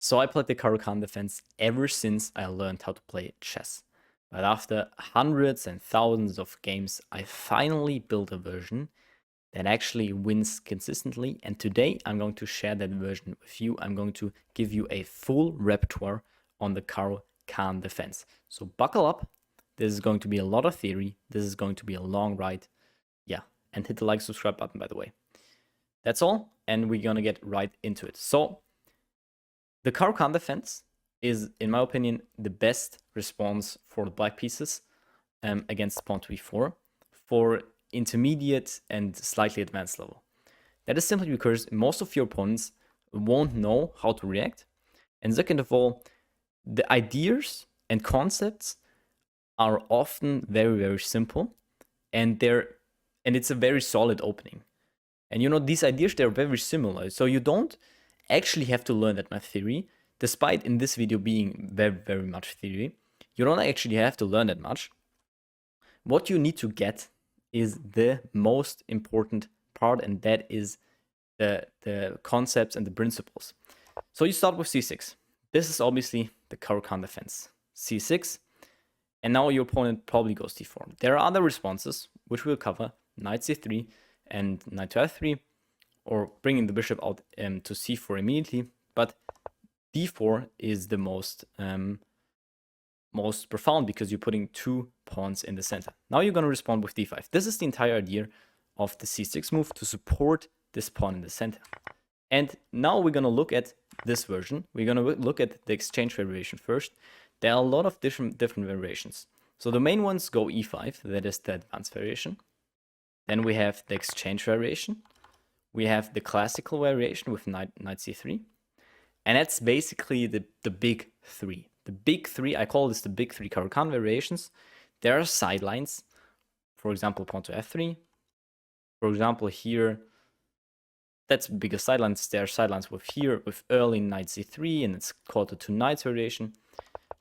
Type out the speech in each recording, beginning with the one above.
So I played the Caro-Kann Defense ever since I learned how to play chess. But after hundreds and thousands of games, I finally built a version that actually wins consistently. And today I'm going to share that version with you. I'm going to give you a full repertoire on the Caro-Kann Defense. So buckle up. This is going to be a lot of theory. This is going to be a long ride. Yeah, and hit the like, subscribe button, by the way. That's all, and we're gonna get right into it. So the Caro-Kann Defense is, in my opinion, the best response for the black pieces against pawn to e4 for intermediate and slightly advanced level. That is simply because most of your opponents won't know how to react. And second of all, the ideas and concepts are often very, very simple, and it's a very solid opening. And you know, these ideas, they're very similar. So you don't actually have to learn that much theory, despite in this video being very, very much theory. You don't actually have to learn that much. What you need to get is the most important part, and that is the concepts and the principles. So you start with c6. This is obviously the Caro-Kann defense. c6, and now your opponent probably goes d4. There are other responses, which we'll cover, knight c3 and knight to f3, or bringing the bishop out to c4 immediately, but d4 is the most profound because you're putting two pawns in the center. Now you're going to respond with d5. This is the entire idea of the c6 move, to support this pawn in the center. And now we're going to look at this version. We're going to look at the exchange variation first. There are a lot of different variations. So the main ones go e5, that is the advanced variation. Then we have the exchange variation. We have the classical variation with knight c3. And that's basically the big three. The big three, I call this the big three Caro-Kann variations. There are sidelines. For example, pawn to f3. For example, here, that's bigger sidelines. There are sidelines with early knight c3, and it's called the two knights variation.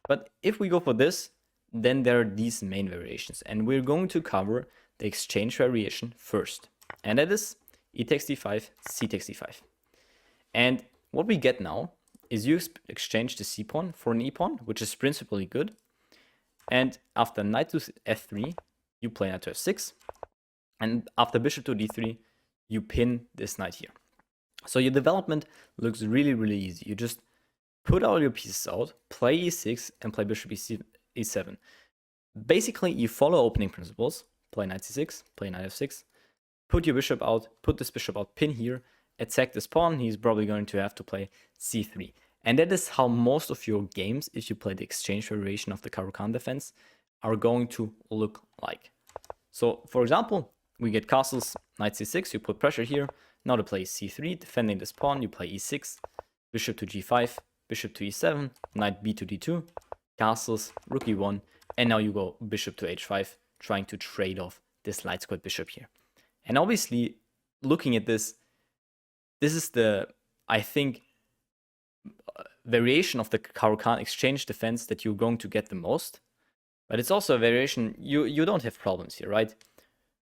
But if we go for this, then there are these main variations. And we're going to cover the exchange variation first. And that is e takes d5, c takes d5. And what we get now is you exchange the c pawn for an e pawn, which is principally good. And after knight to f3, you play knight to f6. And after bishop to d3, you pin this knight here. So your development looks really, really easy. You just put all your pieces out, play e6, and play bishop e7. Basically, you follow opening principles. Play knight c6, play knight f6, put your bishop out, put this bishop out, pin here, attack this pawn. He's probably going to have to play c3. And that is how most of your games, if you play the exchange variation of the Caro-Kann defense, are going to look like. So, for example, we get castles, knight c6, you put pressure here. Now to play c3, defending this pawn, you play e6, bishop to g5, bishop to e7, knight b to d2, castles, rook e1, and now you go bishop to h5, trying to trade off this light squared bishop here. And obviously, looking at this, this is the, I think, variation of the Caro-Kann exchange defense that you're going to get the most. But it's also a variation, you don't have problems here, right?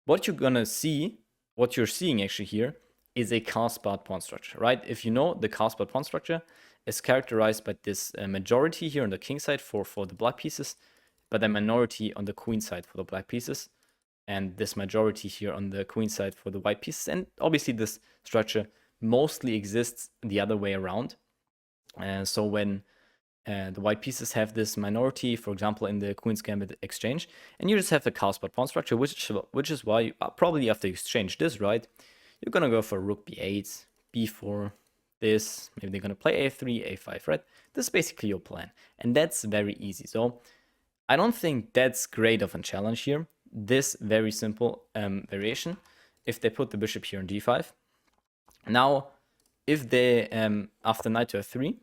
What you're gonna see, what you're seeing actually here, is a Karpov pawn structure, right? If you know, the Karpov pawn structure is characterized by this majority here on the king side for the black pieces, but a minority on the queen side for the black pieces, and this majority here on the queen side for the white pieces. And obviously this structure mostly exists the other way around. So when the white pieces have this minority, for example, in the Queen's Gambit exchange, and you just have the Karpov pawn structure, which is why you, probably after you exchange this, right, you're gonna go for rook b8, b4, this, maybe they're gonna play a3, a5, right? This is basically your plan, and that's very easy. So I don't think that's great of a challenge here. This very simple variation, if they put the bishop here on d5. Now, if they, after knight to f3,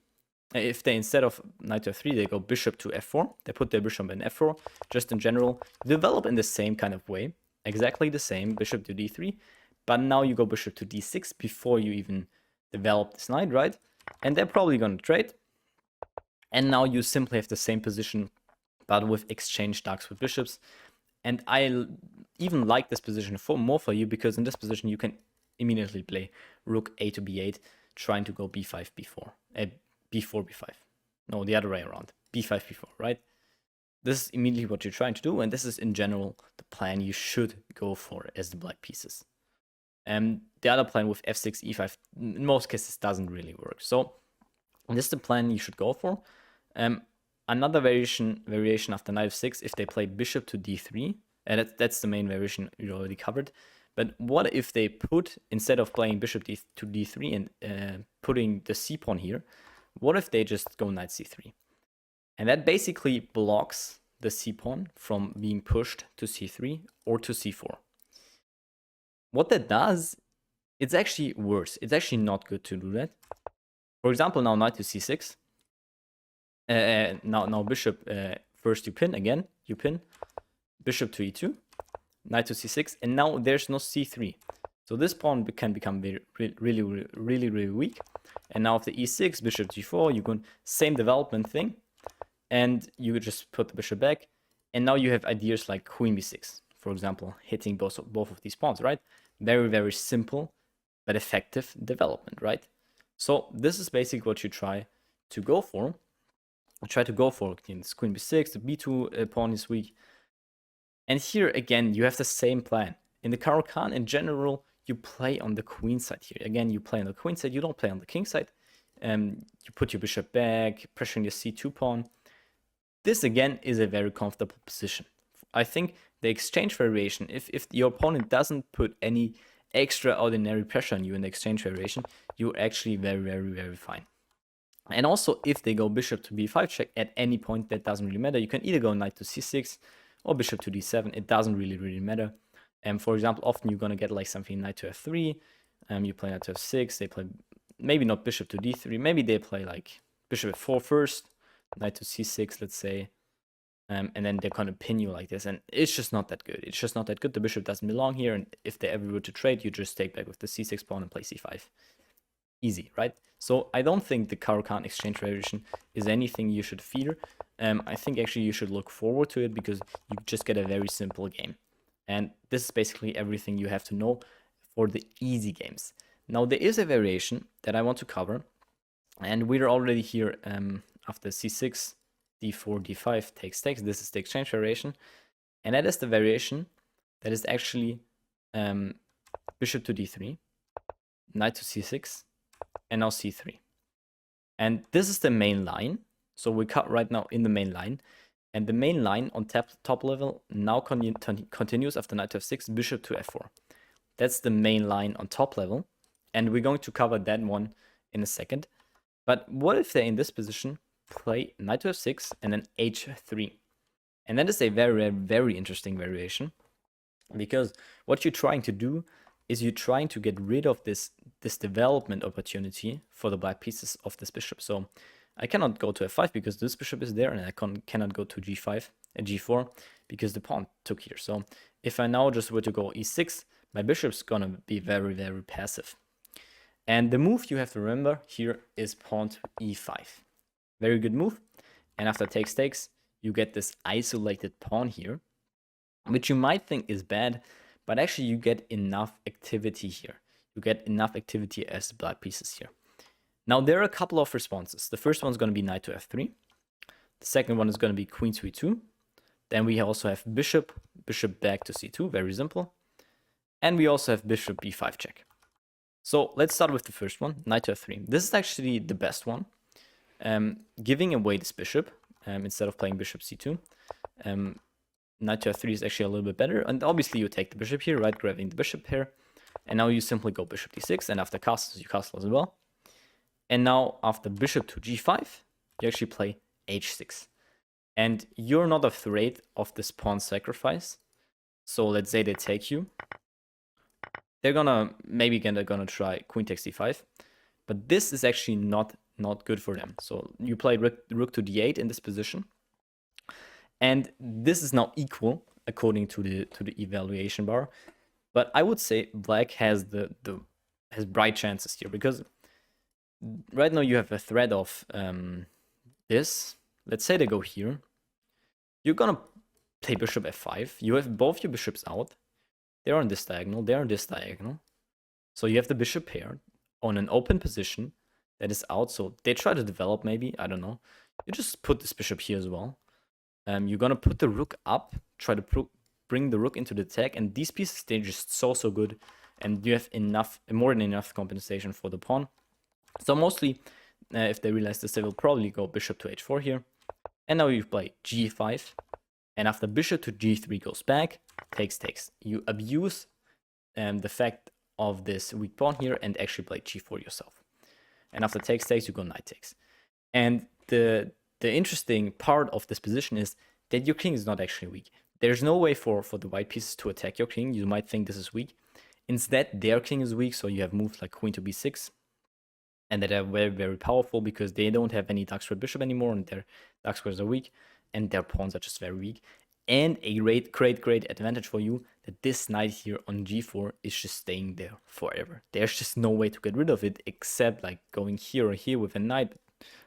if they, instead of knight to f3, they go bishop to f4, they put their bishop in f4, just in general, develop in the same kind of way, exactly the same, bishop to d3, but now you go bishop to d6 before you even develop this knight, right? And they're probably going to trade. And now you simply have the same position, but with exchange darks with bishops. And I even like this position more for you, because in this position you can immediately play rook a to b8, trying to go b5, b4. b4, b5. No, the other way around. b5, b4, right? This is immediately what you're trying to do, and this is in general the plan you should go for as the black pieces. The other plan with f6, e5, in most cases doesn't really work. So this is the plan you should go for. Another variation after knight f6, if they play bishop to d3, and that's the main variation you already covered. But what if they put, instead of playing bishop to d3 and putting the c pawn here, what if they just go knight c3? And that basically blocks the c pawn from being pushed to c3 or to c4. What that does, it's actually worse. It's actually not good to do that. For example, now knight to c6. Now bishop, first you pin again, bishop to e2, knight to c6, and now there's no c3. So this pawn can become really weak. And now after e6, bishop g4, you go same development thing, and you just put the bishop back, and now you have ideas like queen b6, for example, hitting both of these pawns, right? Very simple but effective development, right? So this is basically what you try to go for. This queen b6, the b2 pawn is weak. And here again, you have the same plan. In the Caro-Kann, in general, you play on the queen side here. Again, you play on the queen side, you don't play on the king side. You put your bishop back, pressuring your c2 pawn. This again is a very comfortable position. I think the exchange variation, if your opponent doesn't put any extraordinary pressure on you in the exchange variation, you're actually very fine. And also, if they go bishop to b5 check at any point, that doesn't really matter. You can either go knight to c6 or bishop to d7. It doesn't really matter. And for example, often you're gonna get like something knight to f3. You play knight to f6. They play maybe not bishop to d3. Maybe they play like bishop f4 first, knight to c6, let's say. And then they're gonna pin you like this, and it's just not that good. It's just not that good. The bishop doesn't belong here, and if they ever were to trade, you just take back with the c6 pawn and play c5. Easy, right? So I don't think the Caro-Kann exchange variation is anything you should fear. I think actually you should look forward to it because you just get a very simple game. And this is basically everything you have to know for the easy games. Now there is a variation that I want to cover, and we're already here after c6, d4, d5 takes. This is the exchange variation, and that is the variation that is actually bishop to d3, knight to c6, and now c3. And this is the main line. So we cut right now in the main line, and the main line on top level now continues after knight to f6, bishop to f4. That's the main line on top level, and we're going to cover that one in a second. But what if they're in this position, play knight to f6 and then h3? And that is a very interesting variation, because what you're trying to do is you're trying to get rid of this development opportunity for the black pieces of this bishop. So I cannot go to f5 because this bishop is there, and I cannot go to g5 and g4 because the pawn took here. So if I now just were to go e6, my bishop's gonna be very passive. And the move you have to remember here is pawn to e5. Very good move. And after takes, you get this isolated pawn here, which you might think is bad, but actually you get enough activity here. You get enough activity as black pieces here. Now there are a couple of responses. The first one is going to be knight to f3. The second one is going to be queen to e2. Then we also have bishop back to c2, very simple. And we also have bishop b5 check. So let's start with the first one, knight to f3. This is actually the best one. Giving away this bishop instead of playing bishop c2. Knight to f3 is actually a little bit better. And obviously you take the bishop here, right, grabbing the bishop here. And now you simply go bishop d6, and after castles, you castle as well. And now after bishop to g5, you actually play h6. And you're not afraid of this pawn sacrifice. So let's say they take you. They're gonna try queen takes d5. But this is actually not good for them. So you play rook to d8 in this position. And this is now equal according to the evaluation bar. But I would say black has has bright chances here, because right now you have a threat of this. Let's say they go here. You're gonna play bishop f5. You have both your bishops out. They're on this diagonal. They're on this diagonal. So you have the bishop paired on an open position, that is out. So they try to develop maybe, I don't know. You just put this bishop here as well. You're gonna put the rook up, try to bring the rook into the attack, and these pieces, they're just so good, and you have more than enough compensation for the pawn. So mostly, if they realize this, they will probably go bishop to h4 here, and now you play g5, and after bishop to g3 goes back, takes. You abuse the fact of this weak pawn here and actually play g4 yourself. And after takes, you go knight takes. And the interesting part of this position is that your king is not actually weak. There's no way for the white pieces to attack your king. You might think this is weak. Instead, their king is weak, so you have moves like queen to b6, and that are very, very powerful because they don't have any dark square bishop anymore, and their dark squares are weak, and their pawns are just very weak. And a great advantage for you that this knight here on g4 is just staying there forever. There's just no way to get rid of it except like going here or here with a knight.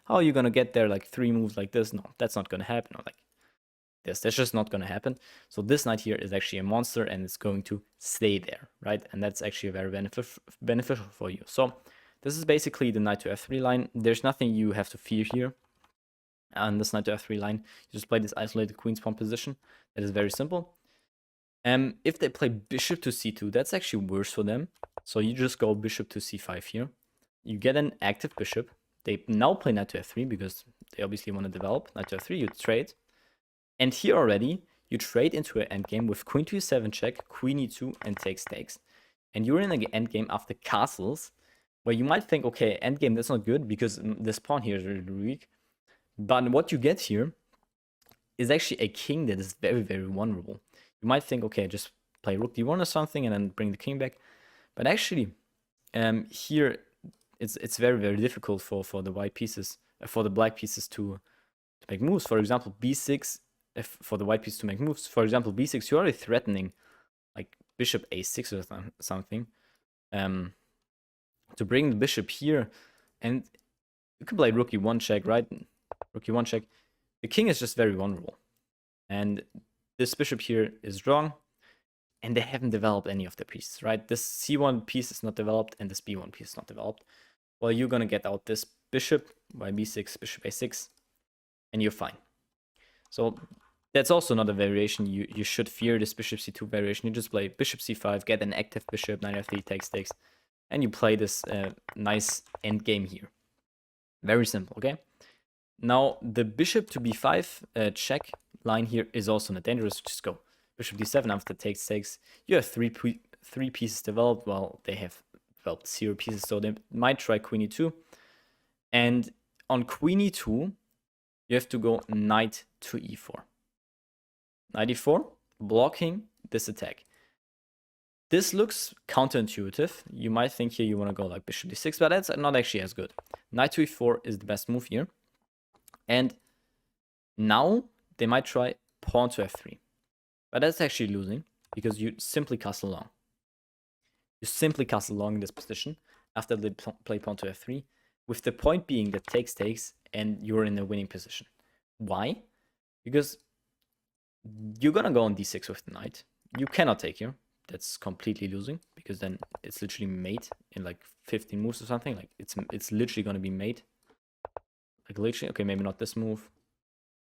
How are you gonna get there like 3 moves like this? No, that's not gonna happen. Or like this, that's just not gonna happen. So this knight here is actually a monster and it's going to stay there, right? And that's actually very beneficial for you. So this is basically the knight to f3 line. There's nothing you have to fear here. On this knight to f3 line, you just play this isolated queen's pawn position. That is very simple. If they play bishop to c2, that's actually worse for them. So you just go bishop to c5 here. You get an active bishop. They now play knight to f3 because they obviously want to develop. Knight to f3, you trade. And here already, you trade into an endgame with queen to e7 check, queen e2, and takes. And you're in an endgame after castles, where you might think, okay, endgame, that's not good because this pawn here is really weak. But what you get here is actually a king that is very, very vulnerable. You might think, okay, just play rook d1 or something and then bring the king back. But actually, here it's very, very difficult for the white pieces, for the black pieces to make moves. For example, b6, for the white piece to make moves. For example, b6, you're already threatening like bishop a6 or something to bring the bishop here, and you can play rook e1 check, right? Rook e1 check. The king is just very vulnerable, and this bishop here is wrong, and they haven't developed any of the pieces, right? This c1 piece is not developed, and this b1 piece is not developed. Well, you're gonna get out this bishop by b6, bishop a6, and you're fine. So that's also not a variation you should fear, this bishop c2 variation. You just play bishop c5, get an active bishop, knight f3, takes, and you play this nice endgame here. Very simple, okay? Now, the bishop to b5 check line here is also not dangerous. Just go bishop d7 after takes. You have three pieces developed, while they have developed 0 pieces, so they might try queen e2. And on queen e2, you have to go knight to e4. Knight e4, blocking this attack. This looks counterintuitive. You might think here you want to go like bishop d6, but that's not actually as good. Knight to e4 is the best move here. And now they might try pawn to f3. But that's actually losing because you simply castle long. You simply castle long in this position after they play pawn to f3, with the point being that takes, and you're in a winning position. Why? Because you're gonna go on d6 with the knight. You cannot take here. That's completely losing, because then it's literally mate in like 15 moves or something. Like it's literally gonna be mate. Like literally, okay, maybe not this move.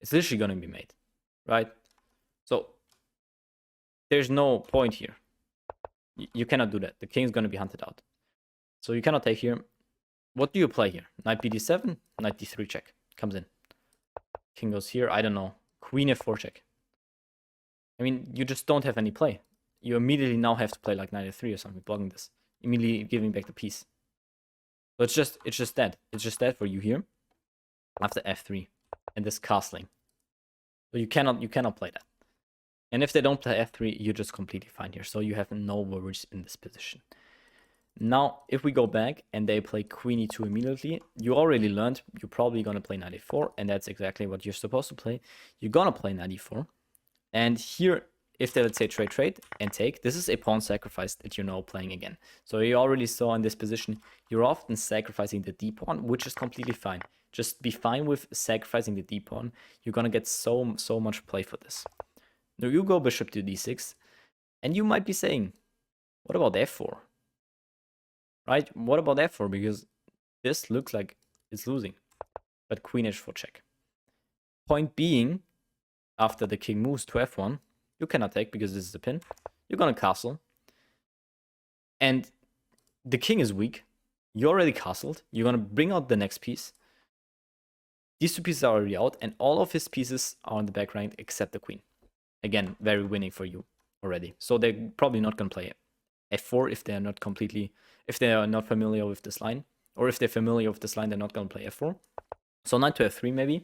It's literally gonna be mate, right? So there's no point here. You cannot do that. The king is gonna be hunted out. So you cannot take here. What do you play here? Knight bd7, knight d3 check. Comes in. King goes here, I don't know. Queen f4 check. I mean, you just don't have any play. You immediately now have to play like knight f3 or something, blocking this. Immediately giving back the piece. So it's just dead. It's just dead for you here. After f3. And this castling. So you cannot play that. And if they don't play f3, you're just completely fine here. So you have no worries in this position. Now, if we go back and they play queen e2 immediately, you already learned you're probably going to play knight e4, and that's exactly what you're supposed to play. You're going to play knight e4. And here, if they, let's say, trade and take, this is a pawn sacrifice that you're now playing again. So you already saw in this position, you're often sacrificing the d pawn, which is completely fine. Just be fine with sacrificing the d pawn. You're going to get so much play for this. Now you go bishop to d6, and you might be saying, what about f4? Right? What about f4? Because this looks like it's losing. But queen h4 check. Point being, after the king moves to f1, you cannot take because this is a pin. You're gonna castle. And the king is weak. You already castled. You're gonna bring out the next piece. These two pieces are already out, and all of his pieces are on the back rank except the queen. Again, very winning for you already. So they're probably not gonna play f4 if they're not familiar with this line. Or if they're familiar with this line, they're not gonna play f4. So knight to f3 maybe.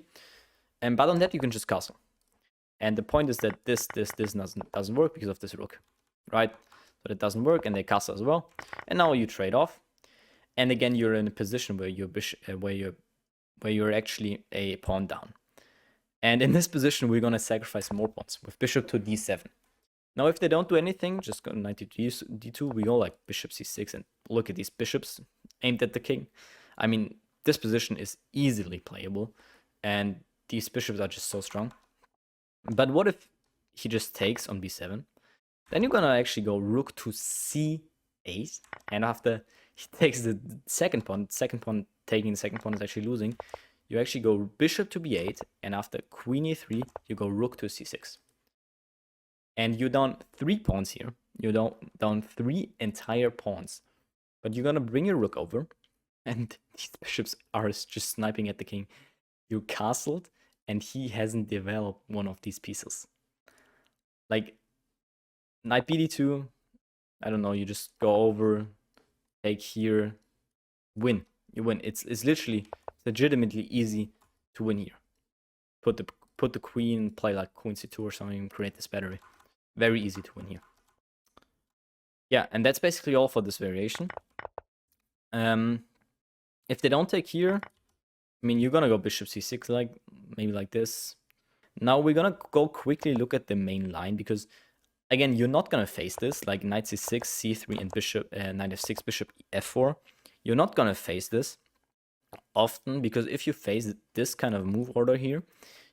But on that you can just castle. And the point is that this doesn't work because of this rook, right? So it doesn't work, and they castle as well. And now you trade off. And again, you're in a position where you're actually a pawn down. And in this position, we're gonna sacrifice more pawns with bishop to d7. Now, if they don't do anything, just go knight to d2. We go like bishop c6, and look at these bishops aimed at the king. I mean, this position is easily playable, and these bishops are just so strong. But what if he just takes on b7? Then you're gonna actually go rook to c8, and after he takes the second pawn taking the second pawn is actually losing. You actually go bishop to b8, and after queen e3, you go rook to c6. And you're down 3 pawns here. You're down 3 entire pawns. But you're gonna bring your rook over, and these bishops are just sniping at the king. You castled, and he hasn't developed one of these pieces. Like, knight bd2, I don't know, you just go over, take here, win. You win. It's literally legitimately easy to win here. Put the queen, play like queen c2 or something, create this battery. Very easy to win here. Yeah, and that's basically all for this variation. If they don't take here, I mean, you're gonna go bishop c6, like maybe like this. Now we're gonna go quickly look at the main line, because again, you're not gonna face this, like knight c6, c3, and bishop knight f6, bishop f4. You're not gonna face this often, because if you face this kind of move order here,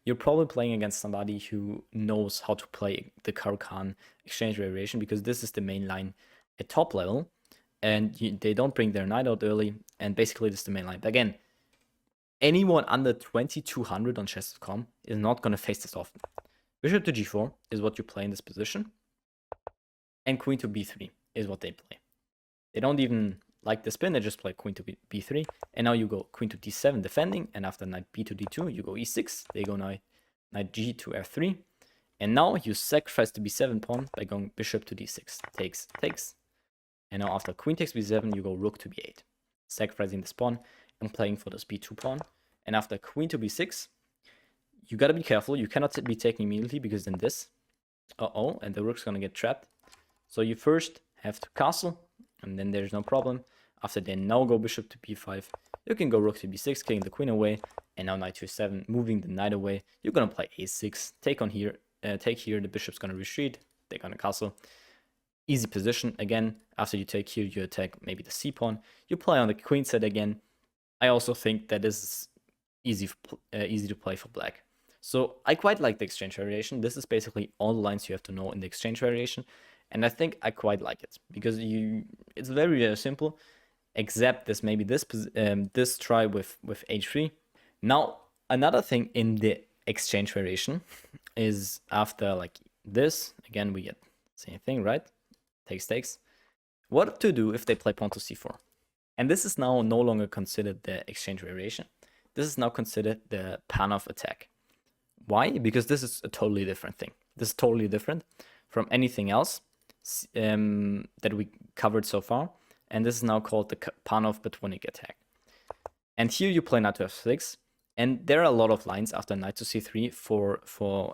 you're probably playing against somebody who knows how to play the Caro-Kann exchange variation, because this is the main line at top level, and they don't bring their knight out early, and basically this is the main line. But again, anyone under 2200 on chess.com is not going to face this often. Bishop to g4 is what you play in this position, and queen to b3 is what they play. They don't even like the spin, they just play queen to b3, and now you go queen to d7 defending, and after knight b to d2, you go e6, they go knight g to f3, and now you sacrifice the b7 pawn by going bishop to d6, takes, and now after queen takes b7, you go rook to b8, sacrificing this pawn and playing for this b2 pawn, and after queen to b6, you gotta be careful, you cannot be taking immediately, because then this, and the rook's gonna get trapped, so you first have to castle, and then there's no problem. After they now go bishop to b5, you can go rook to b6, kicking the queen away, and now knight to e7, moving the knight away. You're gonna play a6, take here, the bishop's gonna retreat, they're gonna castle. Easy position. Again, after you take here, you attack maybe the c pawn. You play on the queen side again. I also think that this is easy to play for black. So I quite like the exchange variation. This is basically all the lines you have to know in the exchange variation. And I think I quite like it, because it's very simple, except this this try with h3. Now, another thing in the exchange variation is after like this, again, we get the same thing, right? Takes. What to do if they play pawn to c4? And this is now no longer considered the exchange variation. This is now considered the Panov attack. Why? Because this is a totally different thing. This is totally different from anything else that we covered so far, and this is now called the Panov Botwinic attack. And here you play knight to f6, and there are a lot of lines after knight to c3 for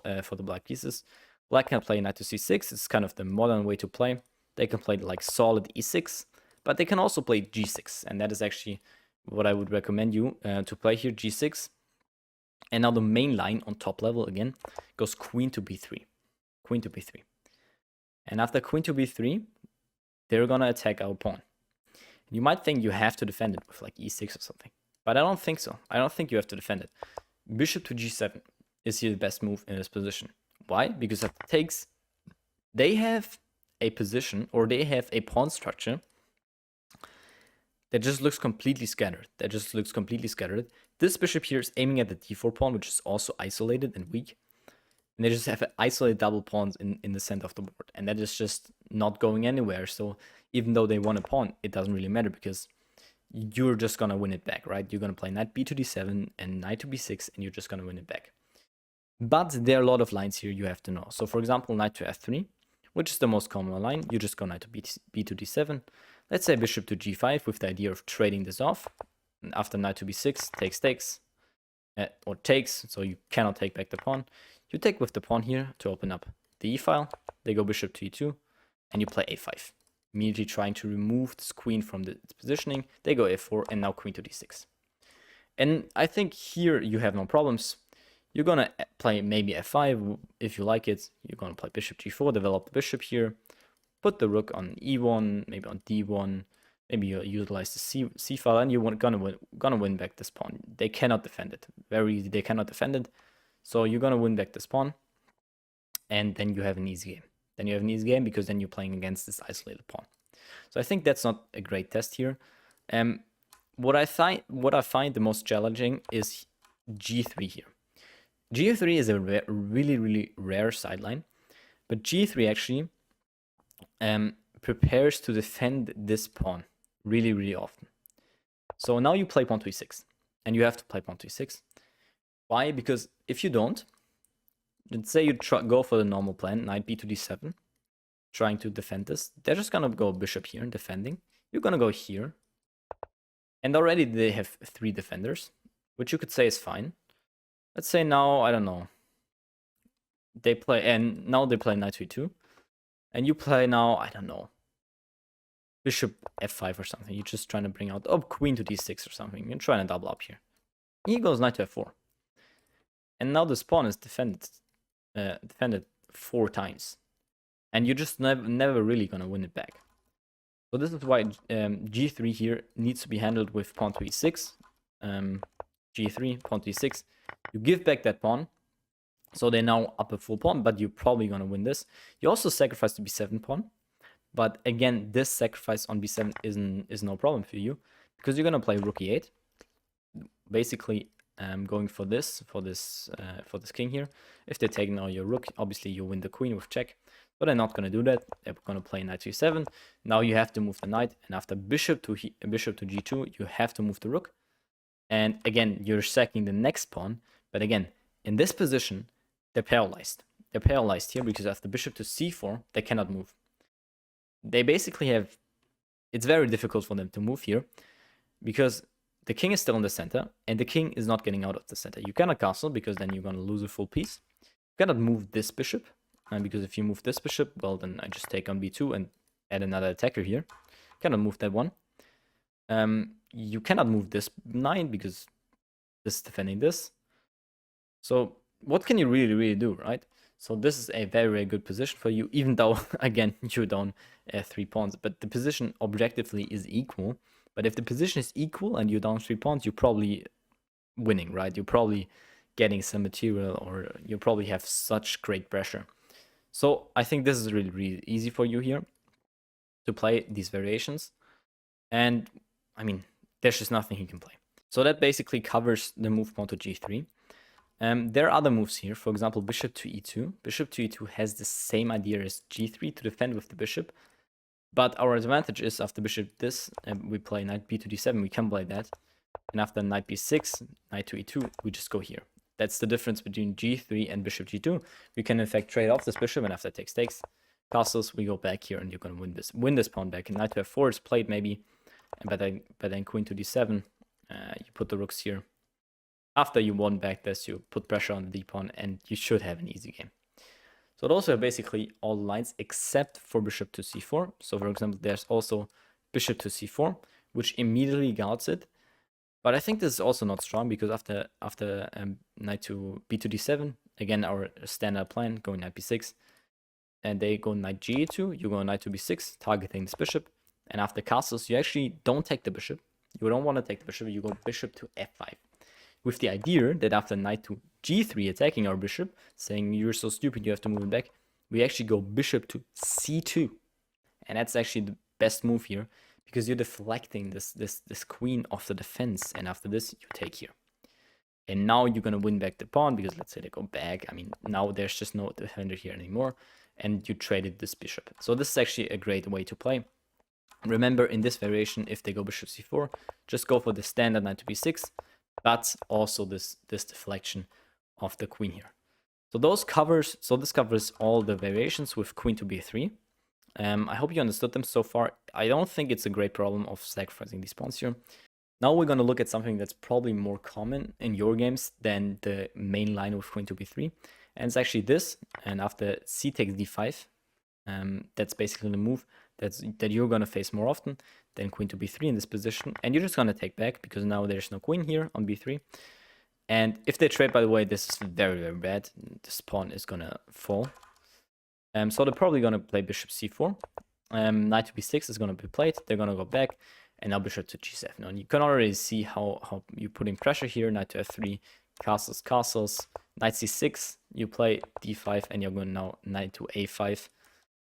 the black pieces. Black can play knight to c6. It's kind of the modern way to play. They can play like solid e6, but they can also play g6, and that is actually what I would recommend you to play here, g6. And now the main line on top level again goes queen to b3, queen to b3. And after queen to b3, they're gonna attack our pawn. You might think you have to defend it with like e6 or something, but I don't think so. I don't think you have to defend it. Bishop to g7 is here the best move in this position. Why? Because it takes, they have a position, or they have a pawn structure that just looks completely scattered. This bishop here is aiming at the d4 pawn, which is also isolated and weak. And they just have isolated double pawns in the center of the board. And that is just not going anywhere. So even though they won a pawn, it doesn't really matter because you're just going to win it back, right? You're going to play knight b to d7 and knight to b6, and you're just going to win it back. But there are a lot of lines here you have to know. So for example, knight to f3, which is the most common line. You just go knight to b to d7. Let's say bishop to g5 with the idea of trading this off. And after knight to b6, takes, or takes, so you cannot take back the pawn. You take with the pawn here to open up the e-file. They go bishop to e2, and you play a5. Immediately trying to remove this queen from its positioning. They go f4, and now queen to d6. And I think here you have no problems. You're going to play maybe f5 if you like it. You're going to play bishop g4, develop the bishop here. Put the rook on e1, maybe on d1. Maybe you utilize the c file, and you're gonna win back this pawn. They cannot defend it. Very easy. They cannot defend it. So you're gonna win back this pawn, and then you have an easy game. Because then you're playing against this isolated pawn. So I think that's not a great test here. What I find the most challenging is g3 here. g3 is a really rare sideline, but g3 actually prepares to defend this pawn really often. So now you play pawn to e6, and you have to play pawn to e6. Why? Because if you don't, let's say you go for the normal plan, knight b to d7, trying to defend this. They're just gonna go bishop here, defending. You're gonna go here, and already they have 3 defenders, which you could say is fine. Let's say now, I don't know, they play knight to e2, and you play now, I don't know, bishop f5 or something. You're just trying to bring out, queen to d6 or something. You're trying to double up here. He goes knight to f4. And now this pawn is defended 4 times. And you're just never really going to win it back. So this is why g3 here needs to be handled with pawn to e6. g3, pawn to e6. You give back that pawn. So they're now up a full pawn, but you're probably going to win this. You also sacrifice the b7 pawn. But again, this sacrifice on b7 is no problem for you, because you're going to play rook e8. Basically, going for this king here. If they take now your rook, obviously you win the queen with check. But they're not going to do that. They're going to play knight to e7. Now you have to move the knight, and after bishop to g2, you have to move the rook. And again, you're sacking the next pawn. But again, in this position, they're paralyzed. They're paralyzed here because after bishop to c4, they cannot move. They basically have, it's very difficult for them to move here because the king is still in the center and the king is not getting out of the center. You cannot castle because then you're going to lose a full piece. You cannot move this bishop because if you move this bishop, well, then I just take on b2 and add another attacker here. You cannot move that one. You cannot move this knight because this is defending this. So what can you really do, right? So this is a very good position for you, even though, again, you're down 3 pawns. But the position objectively is equal. But if the position is equal and you're down 3 pawns, you're probably winning, right? You're probably getting some material, or you probably have such great pressure. So I think this is really easy for you here to play these variations. And, I mean, there's just nothing he can play. So that basically covers the move pawn to g3. There are other moves here. For example, bishop to e2. Bishop to e2 has the same idea as g3 to defend with the bishop. But our advantage is after bishop this, we play knight b to d7. We can play that. And after knight b6, knight to e2, we just go here. That's the difference between g3 and bishop g2. We can in fact trade off this bishop, and after takes castles, we go back here, and you're going to win this pawn back. And knight to f4 is played maybe, but then queen to d7. You put the rooks here. After you won back this, you put pressure on the d pawn, and you should have an easy game. So those are basically all the lines except for bishop to c4. So for example, there's also bishop to c4, which immediately guards it. But I think this is also not strong because after knight to b to d7, again our standard plan, going knight b6, and they go knight g2, you go knight to b6, targeting this bishop. And after castles, you actually don't take the bishop. You don't want to take the bishop, you go bishop to f5. With the idea that after knight to g3 attacking our bishop, saying you're so stupid you have to move it back, we actually go bishop to c2. And that's actually the best move here, because you're deflecting this queen off the defense, and after this you take here. And now you're gonna win back the pawn because let's say they go back. I mean, now there's just no defender here anymore, and you traded this bishop. So this is actually a great way to play. Remember, in this variation, if they go bishop c4, just go for the standard knight to b6, but also this deflection of the queen here. So this covers all the variations with queen to b3. I hope you understood them so far. I don't think it's a great problem of sacrificing these pawns here. Now we're going to look at something that's probably more common in your games than the main line with queen to b3. And it's actually this, and after c takes d5, that's basically the move that you're going to face more often than queen to b3 in this position. And you're just going to take back because now there's no queen here on b3. And if they trade, by the way, this is very, very bad. This pawn is going to fall. So they're probably going to play bishop c4. Knight to b6 is going to be played. They're going to go back. And now bishop to g7. And you can already see how you're putting pressure here. Knight to f3, castles, castles. Knight c6, you play d5, and you're going now knight to a5.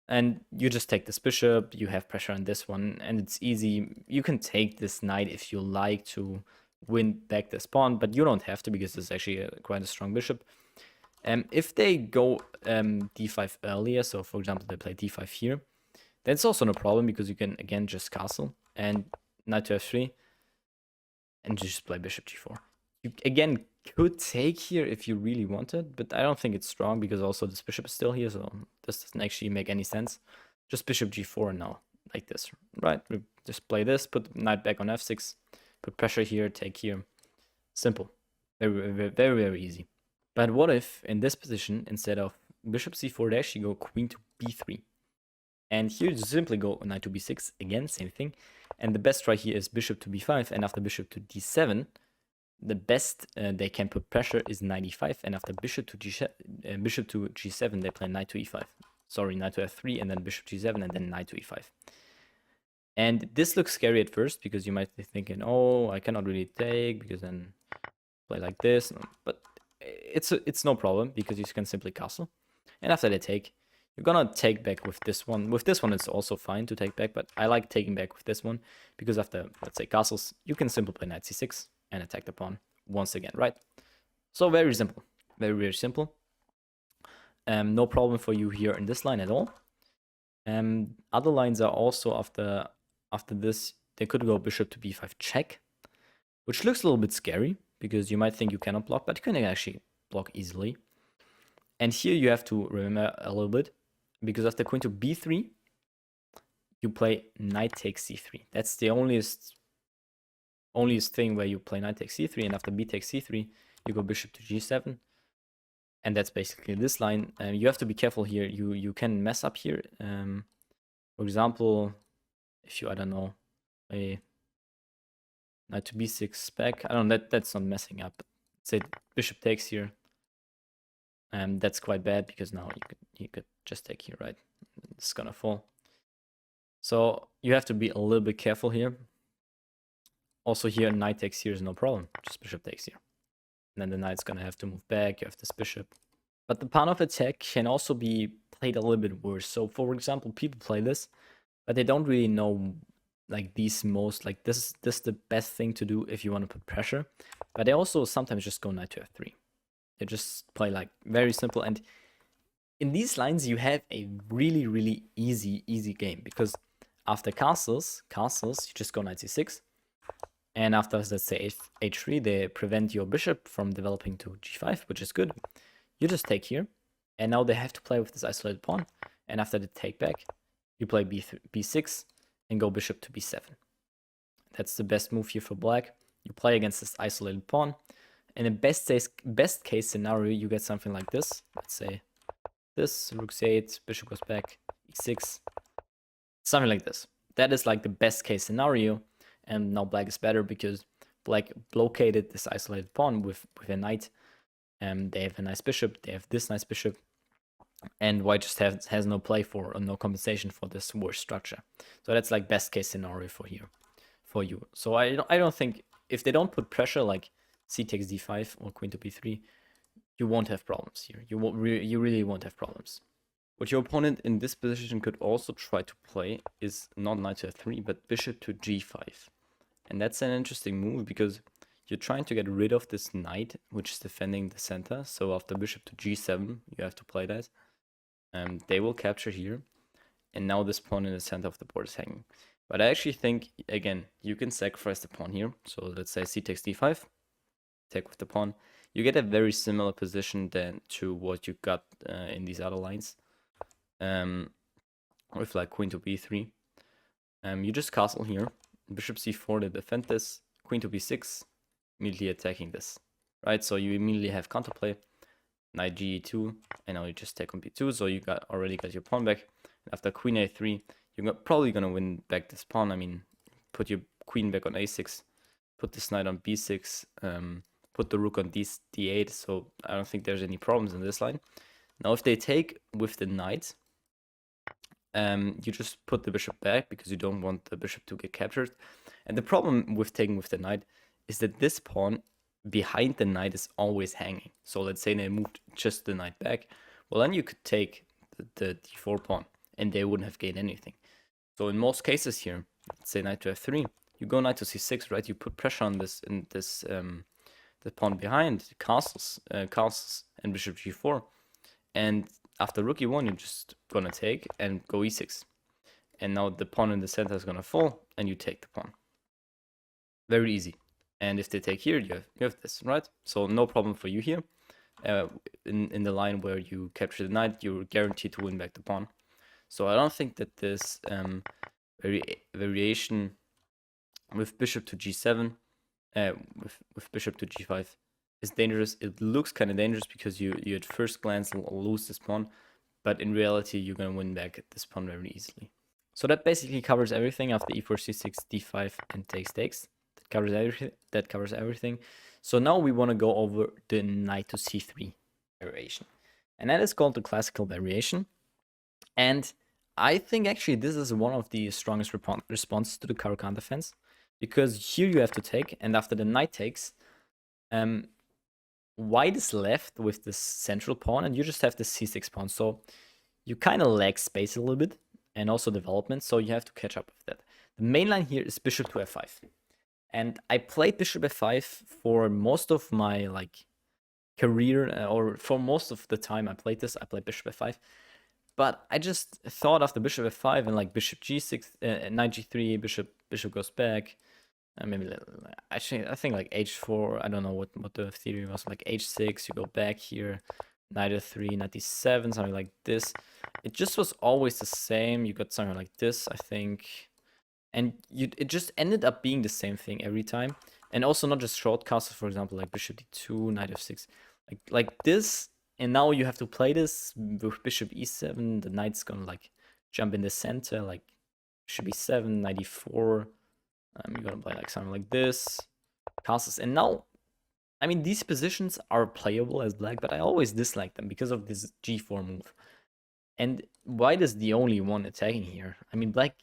And you just take this bishop. You have pressure on this one. And it's easy. You can take this knight if you like to win back this pawn. But you don't have to because it's actually quite a strong bishop. If they go d5 earlier, so for example, they play d5 here, that's also no problem because you can, again, just castle. And knight to f3, and just play bishop g4. You again could take here if you really wanted, but I don't think it's strong because also this bishop is still here, so this doesn't actually make any sense. Just bishop g4 now, like this, right? We just play this, put knight back on f6, put pressure here, take here. Simple, very, very, very, very easy. But what if in this position, instead of bishop c4, they actually go queen to b3? And here you simply go knight to b6, again, same thing. And the best right here is bishop to b5, and after bishop to d7, the best they can put pressure is knight e5, and after bishop to g7, they play knight to e5. Sorry, knight to f3, and then bishop g7, and then knight to e5. And this looks scary at first, because you might be thinking, oh, I cannot really take, because then play like this. But it's no problem, because you can simply castle. And after they take, you're gonna take back with this one. With this one, it's also fine to take back, but I like taking back with this one because after, let's say, castles, you can simply play knight c6 and attack the pawn once again, right? So very simple, very, very simple. No problem for you here in this line at all. Other lines are also after this, they could go bishop to b5 check, which looks a little bit scary because you might think you cannot block, but you can actually block easily. And here you have to remember a little bit, because after queen to b3, you play knight takes c3. That's the onlyest thing where you play knight takes c3, and after b takes c3, you go bishop to g7. And that's basically this line. You have to be careful here. You can mess up here. For example, if you, I don't know, a knight to b6 back. I don't know, that's not messing up. Say bishop takes here. That's quite bad because now you could just take here, right? It's gonna fall. So you have to be a little bit careful here. Also here, knight takes here is no problem. Just bishop takes here. And then the knight's gonna have to move back. You have this bishop. But the Panov attack can also be played a little bit worse. So for example, people play this, but they don't really know like these most, like this is the best thing to do if you want to put pressure. But they also sometimes just go knight to f3. They just play like very simple. And in these lines, you have a really, really easy game because after castles, you just go knight c6. And after, let's say, h3, they prevent your bishop from developing to g5, which is good. You just take here. And now they have to play with this isolated pawn. And after the take back, you play b6 and go bishop to b7. That's the best move here for black. You play against this isolated pawn. In the best case scenario, you get something like this. Let's say this, rook c8, bishop goes back, e6. Something like this. That is like the best case scenario. And now black is better because black blockaded this isolated pawn with a knight. They have a nice bishop. They have this nice bishop. And white just has no play for, or no compensation for this worse structure. So that's like best case scenario for you. So I don't think, if they don't put pressure like c takes d5 or queen to b3, you won't have problems here. You really won't have problems. What your opponent in this position could also try to play is not knight to f3, but bishop to g5. And that's an interesting move because you're trying to get rid of this knight, which is defending the center. So after bishop to g7, you have to play that. They will capture here. And now this pawn in the center of the board is hanging. But I actually think, again, you can sacrifice the pawn here. So let's say c takes d5, take with the pawn. You get a very similar position then to what you got in these other lines. With like queen to b3. You just castle here. Bishop c4 to defend this. Queen to b6, immediately attacking this. Right, so you immediately have counterplay. Knight ge2, and now you just take on b2, so you already got your pawn back. After queen a3, you're probably gonna win back this pawn. I mean, put your queen back on a6, put this knight on b6, put the rook on d8, so I don't think there's any problems in this line. Now if they take with the knight, you just put the bishop back because you don't want the bishop to get captured. And the problem with taking with the knight is that this pawn behind the knight is always hanging. So let's say they moved just the knight back. Well, then you could take the d4 pawn and they wouldn't have gained anything. So in most cases here, let's say knight to f3, you go knight to c6, right? You put pressure on this the pawn behind, castles, and bishop g4. And after rook e1, you're just gonna take and go e6. And now the pawn in the center is gonna fall, and you take the pawn. Very easy. And if they take here, you have this, right? So no problem for you here. In the line where you capture the knight, you're guaranteed to win back the pawn. So I don't think that this variation with bishop to g7, with bishop to g5 is dangerous. It looks kind of dangerous because you at first glance will lose this pawn, but in reality you're gonna win back this pawn very easily. So that basically covers everything after e4, c6, d5, and takes. That covers everything. So now we want to go over the knight to c3 variation, and that is called the classical variation. And I think actually this is one of the strongest responses to the Caro-Kann defense, because here you have to take, and after the knight takes, white is left with this central pawn, and you just have the c6 pawn. So you kind of lack space a little bit, and also development, so you have to catch up with that. The main line here is bishop to f5. And I played bishop f5 for most of my career, or for most of the time I played bishop f5. But I just thought after bishop f5 and bishop g6, knight g3, bishop goes back, maybe actually I think h4. I don't know what the theory was. H6, you go back here, knight f3, knight d7, something like this. It just was always the same. You got something like this, I think. And it just ended up being the same thing every time. And also not just short castles, for example, like bishop d2, knight f6. Like this, and now you have to play this with bishop e7. The knight's gonna jump in the center, like bishop e7, knight e4. You're gonna play something like this, castles. And now, I mean, these positions are playable as black, but I always dislike them because of this g4 move. And white is the only one attacking here. I mean, black...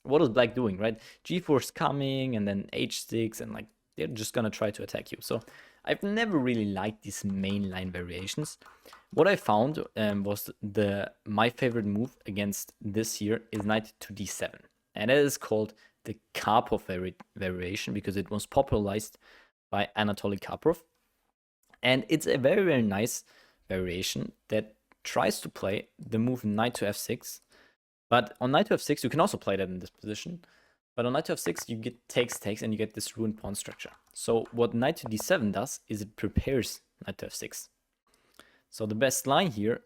What is black doing, right? g4 is coming, and then h6, and they're just gonna try to attack you. So I've never really liked these mainline variations. What I found was my favorite move against this here is knight to d7, and it is called the Karpov variation because it was popularized by Anatoly Karpov, and it's a very, very nice variation that tries to play the move knight to f6. But on knight to f6, you can also play that in this position. But on knight to f6, you get takes, and you get this ruined pawn structure. So what knight to d7 does is it prepares knight to f6. So the best line here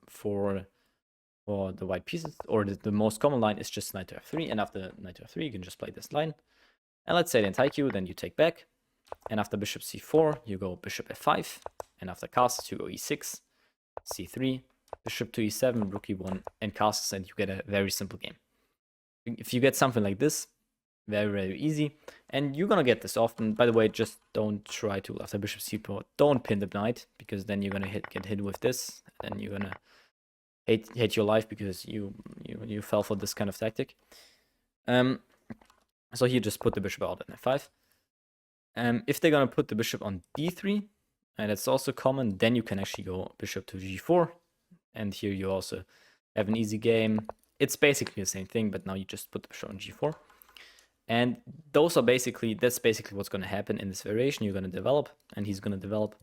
for the white pieces, or the most common line, is just knight to f3. And after knight to f3, you can just play this line. And let's say they take you, then you take back. And after bishop c4, you go bishop f5. And after castles, you go e6, c3, bishop to e7, rook e1, and castles, and you get a very simple game. If you get something like this, very, very easy. And you're gonna get this often. By the way, just don't try to, after bishop c4, don't pin the knight, because then you're gonna get hit with this, and you're gonna hate your life because you fell for this kind of tactic. So here, just put the bishop out at f5. If they're gonna put the bishop on d3, and that's also common, then you can actually go bishop to g4. And here you also have an easy game. It's basically the same thing, but now you just put the bishop on g4. And that's basically what's going to happen in this variation. You're going to develop, and he's going to develop.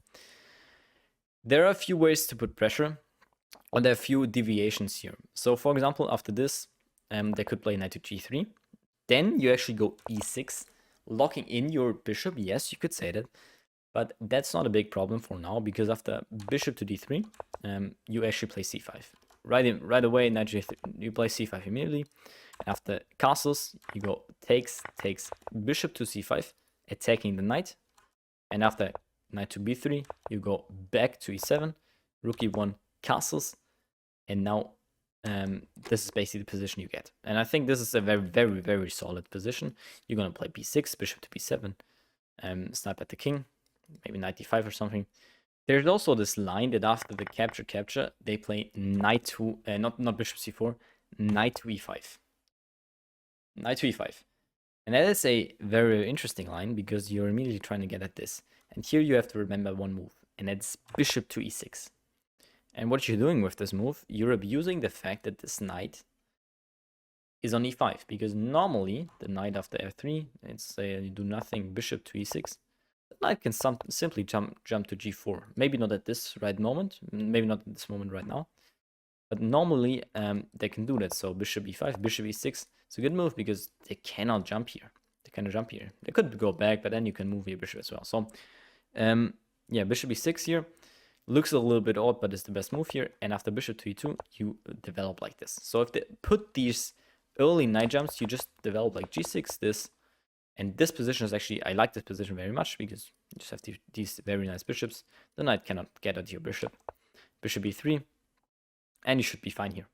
There are a few ways to put pressure, and there are a few deviations here. So, for example, after this, they could play knight to g3. Then you actually go e6, locking in your bishop. Yes, you could say that, but that's not a big problem for now, because after bishop to d3, you actually play c5. Right away, knight g3, you play c5 immediately. After castles, you go takes bishop to c5, attacking the knight. And after knight to b3, you go back to e7, rook e1, castles. And now this is basically the position you get. And I think this is a very, very, very solid position. You're going to play b6, bishop to b7, snipe at the king, maybe knight d5 or something. There's also this line that after the capture, they play knight to, not bishop c4, knight to e5. Knight to e5. And that is a very, very interesting line, because you're immediately trying to get at this. And here you have to remember one move, and that's bishop to e6. And what you're doing with this move, you're abusing the fact that this knight is on e5, because normally the knight after f3, it's you do nothing, bishop to e6. The knight can simply jump to g4. Maybe not at this right moment, maybe not at this moment right now. But normally, they can do that. So bishop e5, bishop e6. It's a good move because they cannot jump here. They could go back, but then you can move your bishop as well. So, yeah, bishop e6 here. Looks a little bit odd, but it's the best move here. And after bishop to e2, you develop like this. So if they put these early knight jumps, you just develop like g6, this. And this position is actually, I like this position very much, because you just have these very nice bishops. The knight cannot get at your bishop. Bishop e3. And you should be fine here.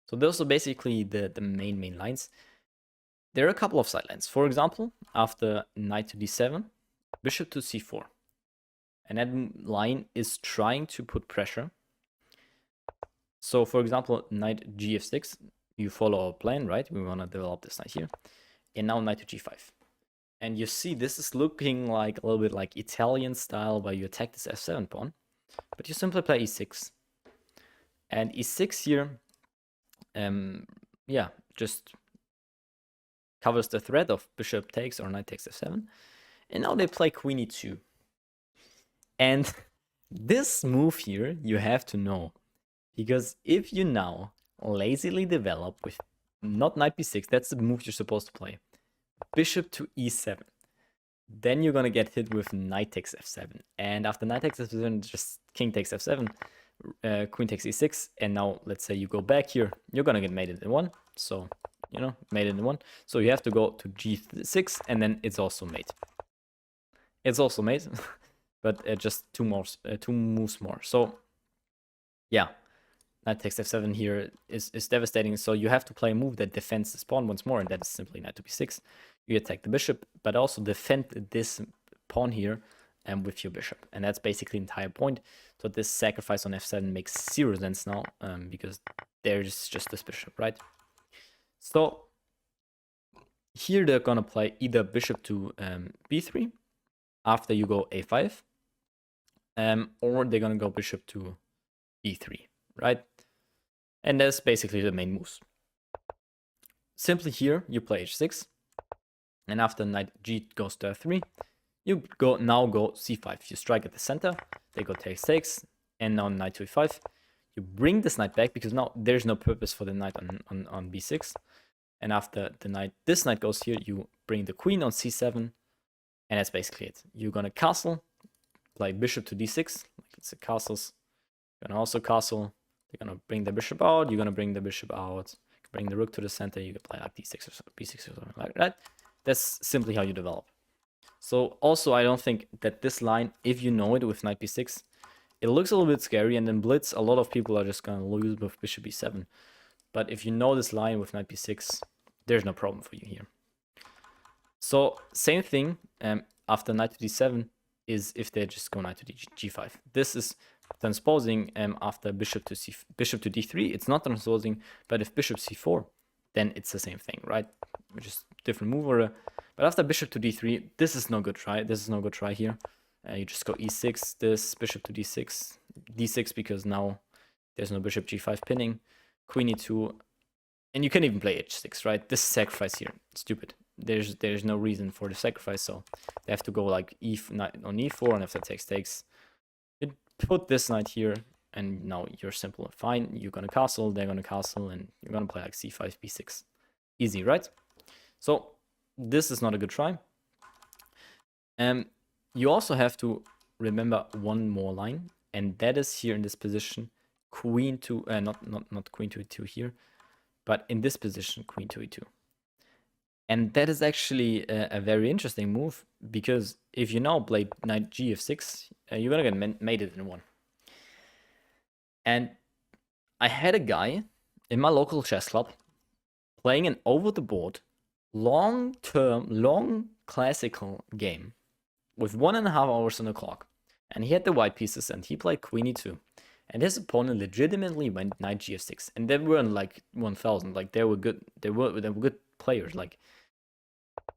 So those are basically the main lines. There are a couple of sidelines. For example, after knight to d7, bishop to c4. And that line is trying to put pressure. So for example, knight gf6, you follow our plan, right? We want to develop this knight here. And now knight to g5. And you see this is looking like a little bit like Italian style, where you attack this f7 pawn. But you simply play e6. And e6 here, yeah, just covers the threat of bishop takes or knight takes f7. And now they play queen e2. And this move here, you have to know. Because if you now lazily develop with not knight b6, that's the move you're supposed to play. Bishop to e7. Then you're going to get hit with knight takes f7. And after knight takes f7, just king takes f7. Queen takes e6, and now let's say you go back here, you're gonna get mated in 1. So, you know, mated in 1. So you have to go to g6, and then it's also mate. It's also mate, but just two moves more. So, yeah, knight takes f7 here is devastating. So you have to play a move that defends this pawn once more, and that is simply knight to b6. You attack the bishop, but also defend this pawn here with your bishop. And that's basically the entire point. So this sacrifice on f7 makes 0 sense now, because there's just this bishop, right? So here they're gonna play either bishop to b3 after you go a5, or they're gonna go bishop to e3, right? And that's basically the main moves. Simply here you play h6, and after knight g goes to f3, you now go c5. You strike at the center, they go takes, and now knight to e5. You bring this knight back, because now there's no purpose for the knight on b6. And after this knight goes here, you bring the queen on c7, and that's basically it. You're gonna castle, play bishop to d6, like it's a castles. You're gonna also castle. They're gonna bring the bishop out. You're gonna bring the bishop out. Bring the rook to the center. You can play like d6 or b6 or something like that. That's simply how you develop. So also, I don't think that this line, if you know it with knight b6, it looks a little bit scary, and then blitz, a lot of people are just gonna lose with bishop b7. But if you know this line with knight b6, there's no problem for you here. So same thing after knight to d7 is if they just go knight to g5. This is transposing after bishop to d3. It's not transposing, but if bishop c4, then it's the same thing, right? Which is different move order. But after bishop to d3, this is no good try. This is no good try here. You just go e6, this bishop to d6, because now There's no bishop g5 pinning, queen e2, and you can even play h6, right? This sacrifice here, stupid. There's no reason for the sacrifice, so they have to go like on e4, and if that takes, you put this knight here, and now you're simple and fine. You're gonna castle, they're gonna castle, and you're gonna play like c5, b6. Easy, right? So this is not a good try. You also have to remember one more line, and that is here in this position, queen to not queen to e2 here, but in this position, queen to e2. And that is actually a very interesting move, because if you now play knight gf6, you're gonna get mated in one. And I had a guy in my local chess club playing an over-the-board, long classical game with 1.5 hours on the clock. And he had the white pieces, and he played queen e2. And his opponent legitimately went knight gf6. And they weren't like 1,000. Like, they were good players. Like,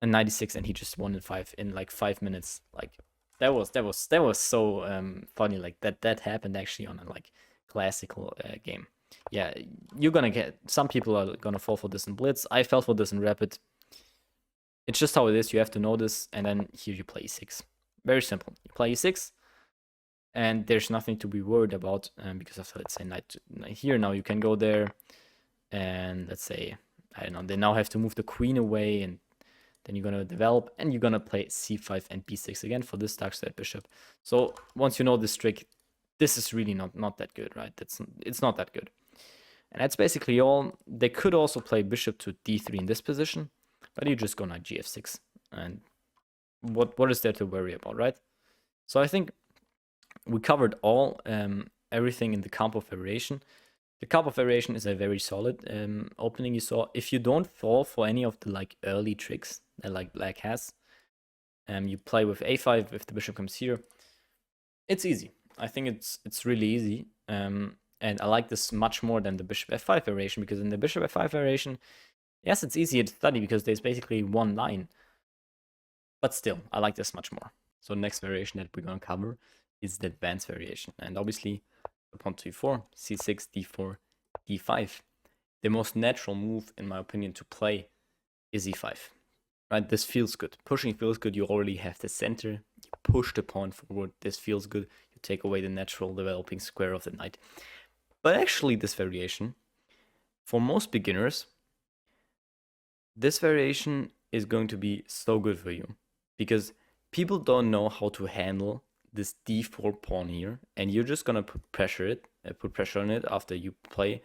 a 96, and he just won in like 5 minutes. Like, that was so funny. Like, that happened actually on a like classical game. Yeah, you're gonna get, some people are gonna fall for this in Blitz. I fell for this in Rapid. It's just how it is. You have to know this, and then here you play e6. Very simple. You play e6, and there's nothing to be worried about, because after, let's say, knight here, now you can go there, and let's say, I don't know, they now have to move the queen away, and then you're gonna develop, and you're gonna play c5 and b6 again for this dark side bishop. So once you know this trick, this is really not that good, right? It's not that good. And that's basically all. They could also play bishop to d3 in this position, but you just go knight gf6. And what is there to worry about, right? So I think we covered all everything in the Karpov variation. The Karpov variation is a very solid opening. You saw, if you don't fall for any of the like early tricks that like black has, you play with a5 if the bishop comes here. It's easy. I think it's really easy. And I like this much more than the bishop f5 variation, because in the bishop f5 variation, yes, it's easier to study because there's basically one line. But still, I like this much more. So the next variation that we're going to cover is the advanced variation. And obviously, pawn to e4, c6, d4, d5. The most natural move, in my opinion, to play is e5. Right? This feels good. Pushing feels good. You already have the center. You push the pawn forward. This feels good. You take away the natural developing square of the knight. But actually, this variation, for most beginners, this variation is going to be so good for you, because people don't know how to handle this d4 pawn here, and you're just gonna put pressure on it after you play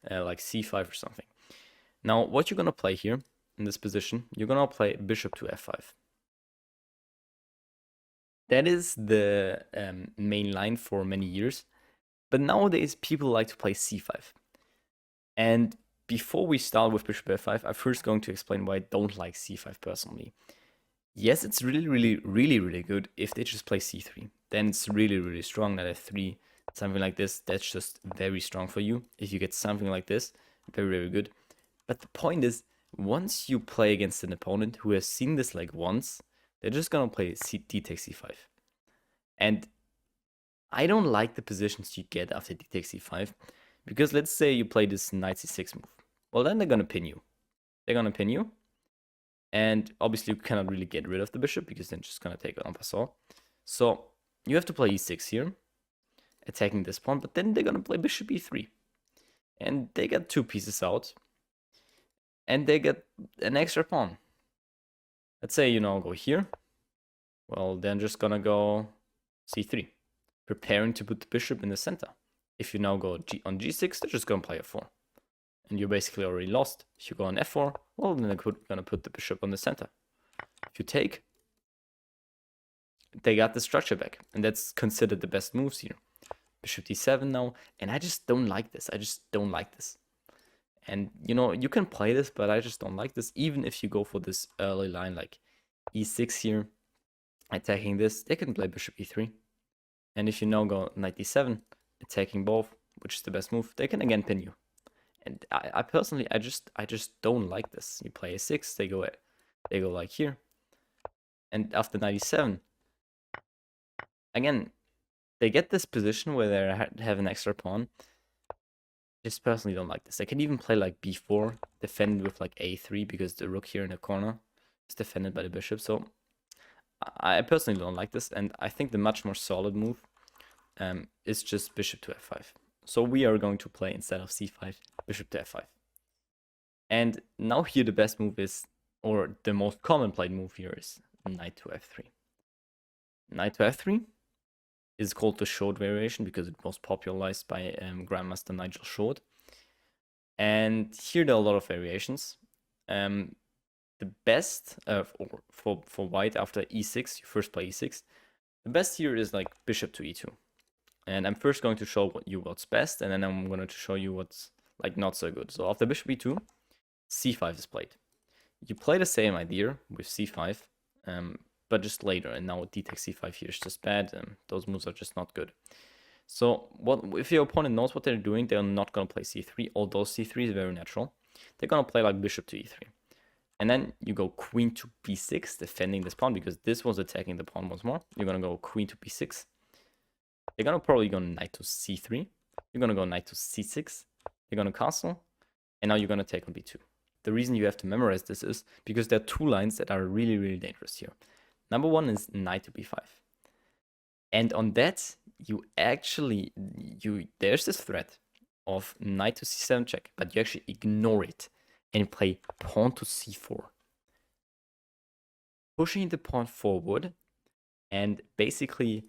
like c5 or something. Now, what you're gonna play here in this position, you're gonna play bishop to f5. That is the main line for many years, but nowadays people like to play c5. And before we start with bishop f5, I'm first going to explain why I don't like c5 personally. Yes, it's really good if they just play c3. Then it's really strong. That f3, something like this, that's just very strong for you. If you get something like this, very good. But the point is, once you play against an opponent who has seen this like once, they're just gonna play d takes c5. And I don't like the positions you get after d takes c5, because let's say you play this knight c6 move. Well, then they're gonna pin you. And obviously you cannot really get rid of the bishop, because then just gonna take it en passant. So you have to play e6 here, attacking this pawn, but then they're gonna play bishop e3. And they get 2 pieces out, and they get an extra pawn. Let's say you now go here. Well, then just gonna go c3, preparing to put the bishop in the center. If you now go on g6, they're just gonna play f4. And you're basically already lost. If you go on f4, well, then they're gonna put the bishop on the center. If you take, they got the structure back, and that's considered the best moves here. Bishop d7 now, and I just don't like this. And you know, you can play this, but I just don't like this. Even if you go for this early line like e6 here, attacking this, they can play bishop e3. And if you now go knight d7, attacking both, which is the best move, they can again pin you. And I personally, I just don't like this. You play a6, they go like here, and after knight e7, again, they get this position where they have an extra pawn, just personally don't like this. I can even play like b4, defend with like a3 because the rook here in the corner is defended by the bishop. So I personally don't like this, and I think the much more solid move is just bishop to f5. So we are going to play, instead of c5, bishop to f5. And now here the best move is, or the most common played move here is knight to f3. Knight to f3 is called the short variation because it was popularized by Grandmaster Nigel Short. And here there are a lot of variations. The best for white after e6, you first play e6. The best here is like bishop to e2. And I'm first going to show you what's best, and then I'm going to show you what's like not so good. So after bishop e2, c5 is played. You play the same idea with c5, but just later. And now d takes c5 here is just bad. Those moves are just not good. So if your opponent knows what they're doing, they're not going to play c3, although c3 is very natural. They're going to play like bishop to e3. And then you go queen to b6, defending this pawn, because this was attacking the pawn once more. You're going to go queen to b6. You're going to probably go knight to c3. You're going to go knight to c6. You're going to castle. And now you're going to take on b2. The reason you have to memorize this is because there are two lines that are really, really dangerous here. Number one is knight to b5. And on that, there's this threat of knight to c7 check, but you actually ignore it and play pawn to c4. Pushing the pawn forward and basically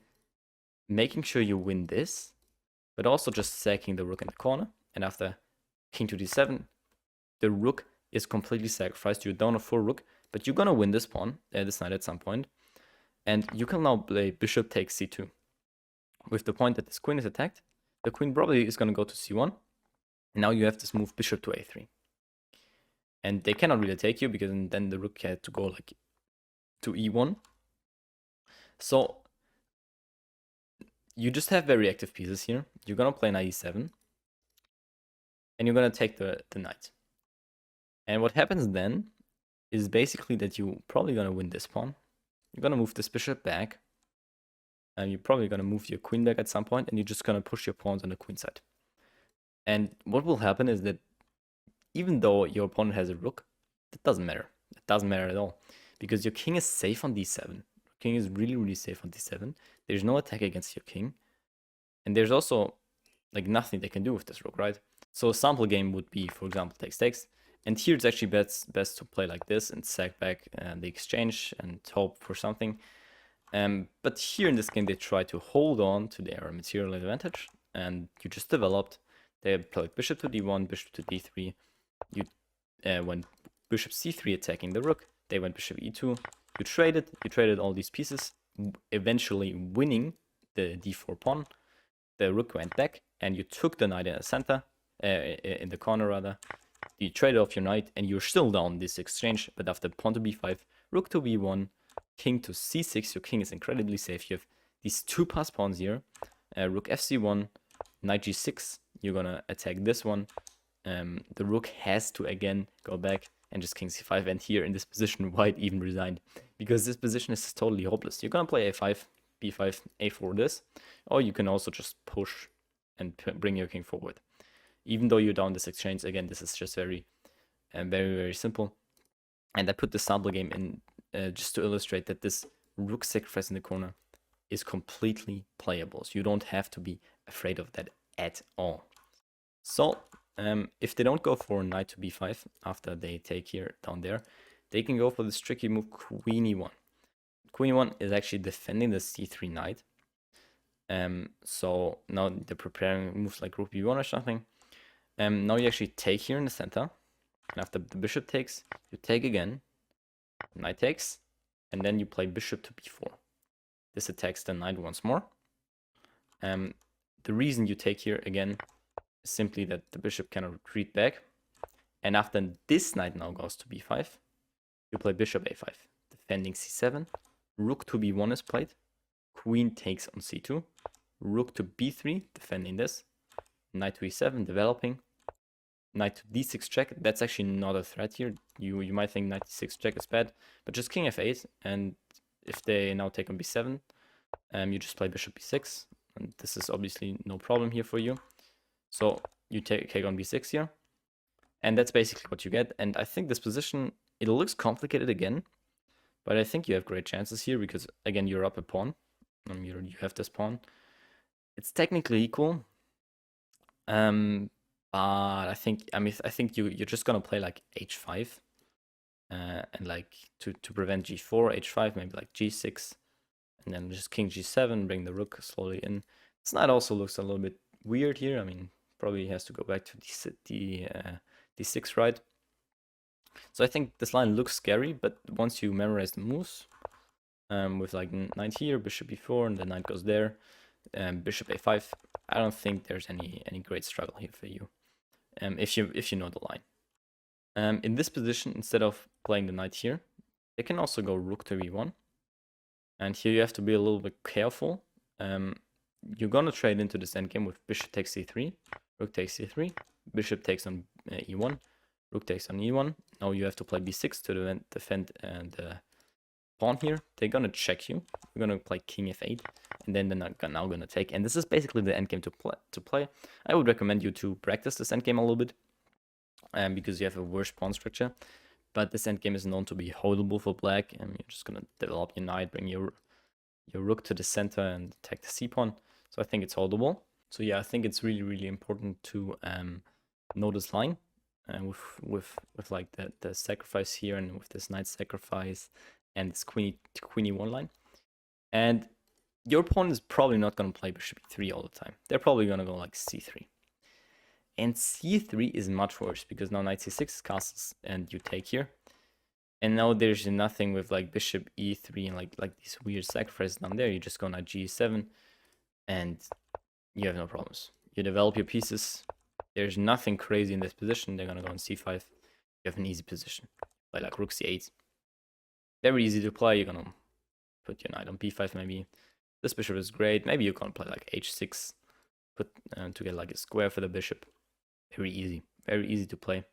making sure you win this, but also just sacking the rook in the corner. And after king to d7, the rook is completely sacrificed. You're down a full rook, but you're gonna win this pawn, this knight at some point. And you can now play bishop takes c2. With the point that this queen is attacked, the queen probably is gonna go to c1. And now you have this move bishop to a3. And they cannot really take you because then the rook had to go like to e1. So you just have very active pieces here. You're gonna play knight e7. And you're gonna take the knight. And what happens then is basically that you're probably gonna win this pawn. You're gonna move this bishop back. And you're probably gonna move your queen back at some point, and you're just gonna push your pawns on the queen side. And what will happen is that even though your opponent has a rook, that doesn't matter. It doesn't matter at all. Because your king is safe on d7. Your king is really, really safe on d7. There's no attack against your king. And there's also like nothing they can do with this rook, right? So a sample game would be, for example, takes. And here it's actually best to play like this and sack back the exchange and hope for something. But here in this game, they try to hold on to their material advantage. And you just developed. They played bishop to d1, bishop to d3. You went bishop c3 attacking the rook. They went bishop e2. You traded all these pieces, eventually winning the d4 pawn. The rook went back, and you took the knight in the center, in the corner rather. You traded off your knight, and you're still down this exchange. But after pawn to b5, rook to b1, king to c6, your king is incredibly safe. You have these two pass pawns here, rook fc1, knight g6. You're gonna attack this one. The rook has to again go back and just king c5. And here in this position, white even resigned because this position is totally hopeless. You're gonna play a5, b5, a4 this, or you can also just push and bring your king forward. Even though you're down this exchange, again, this is just very, very simple. And I put the sample game in just to illustrate that this rook sacrifice in the corner is completely playable. So you don't have to be afraid of that at all. So if they don't go for knight to b5 after they take here down there, they can go for this tricky move queen e1. Queen e1 is actually defending the c3 knight. So now they're preparing moves like rook b1 or something. Now you actually take here in the center. And after the bishop takes, you take again. Knight takes. And then you play bishop to b4. This attacks the knight once more. The reason you take here again is simply that the bishop cannot retreat back. And after this knight now goes to b5, you play bishop a5, defending c7. Rook to b1 is played. Queen takes on c2. Rook to b3, defending this. Knight to e7, developing. Knight to d6 check. That's actually not a threat here. You might think knight d6 check is bad, but just king f8. And if they now take on b7, you just play bishop b6. And this is obviously no problem here for you. So you take on b6 here. And that's basically what you get. And I think this position, it looks complicated again, but I think you have great chances here because, again, you're up a pawn. You have this pawn. It's technically equal. But I think you're just gonna play like h5, and like to prevent g4, h5, maybe like g6, and then just king g7, bring the rook slowly in. This knight also looks a little bit weird here. I mean, probably has to go back to d6, right? So I think this line looks scary, but once you memorize the moves, with like knight here, bishop b4, and the knight goes there, bishop a5, I don't think there's any great struggle here for you, if you know the line. In this position, instead of playing the knight here, they can also go rook to e1, and here you have to be a little bit careful. You're gonna trade into this endgame with bishop takes c3, rook takes c3, bishop takes on e1, rook takes on e1. Now you have to play b6 to defend the pawn here. They're gonna check you. You're gonna play king f8, and then they're now gonna take. And this is basically the endgame to play. I would recommend you to practice this endgame a little bit, because you have a worse pawn structure. But this endgame is known to be holdable for black, and you're just gonna develop your knight, bring your rook to the center, and attack the c pawn. So I think it's holdable. So yeah, I think it's really important to know this line, with like the sacrifice here, and with this knight sacrifice, and this queen e1 line. And your opponent is probably not going to play bishop e3 all the time. They're probably going to go like c3. And c3 is much worse, because now knight c6 castles, and you take here. And now there's nothing with like bishop e3 and like these weird sacrifices down there. You just go knight g7, and you have no problems. You develop your pieces. There's nothing crazy in this position. They're going to go on c5. You have an easy position. Play like rook c8. Very easy to play. You're going to put your knight on b5 maybe. This bishop is great. Maybe you can play like h6. To get like a square for the bishop. Very easy to play.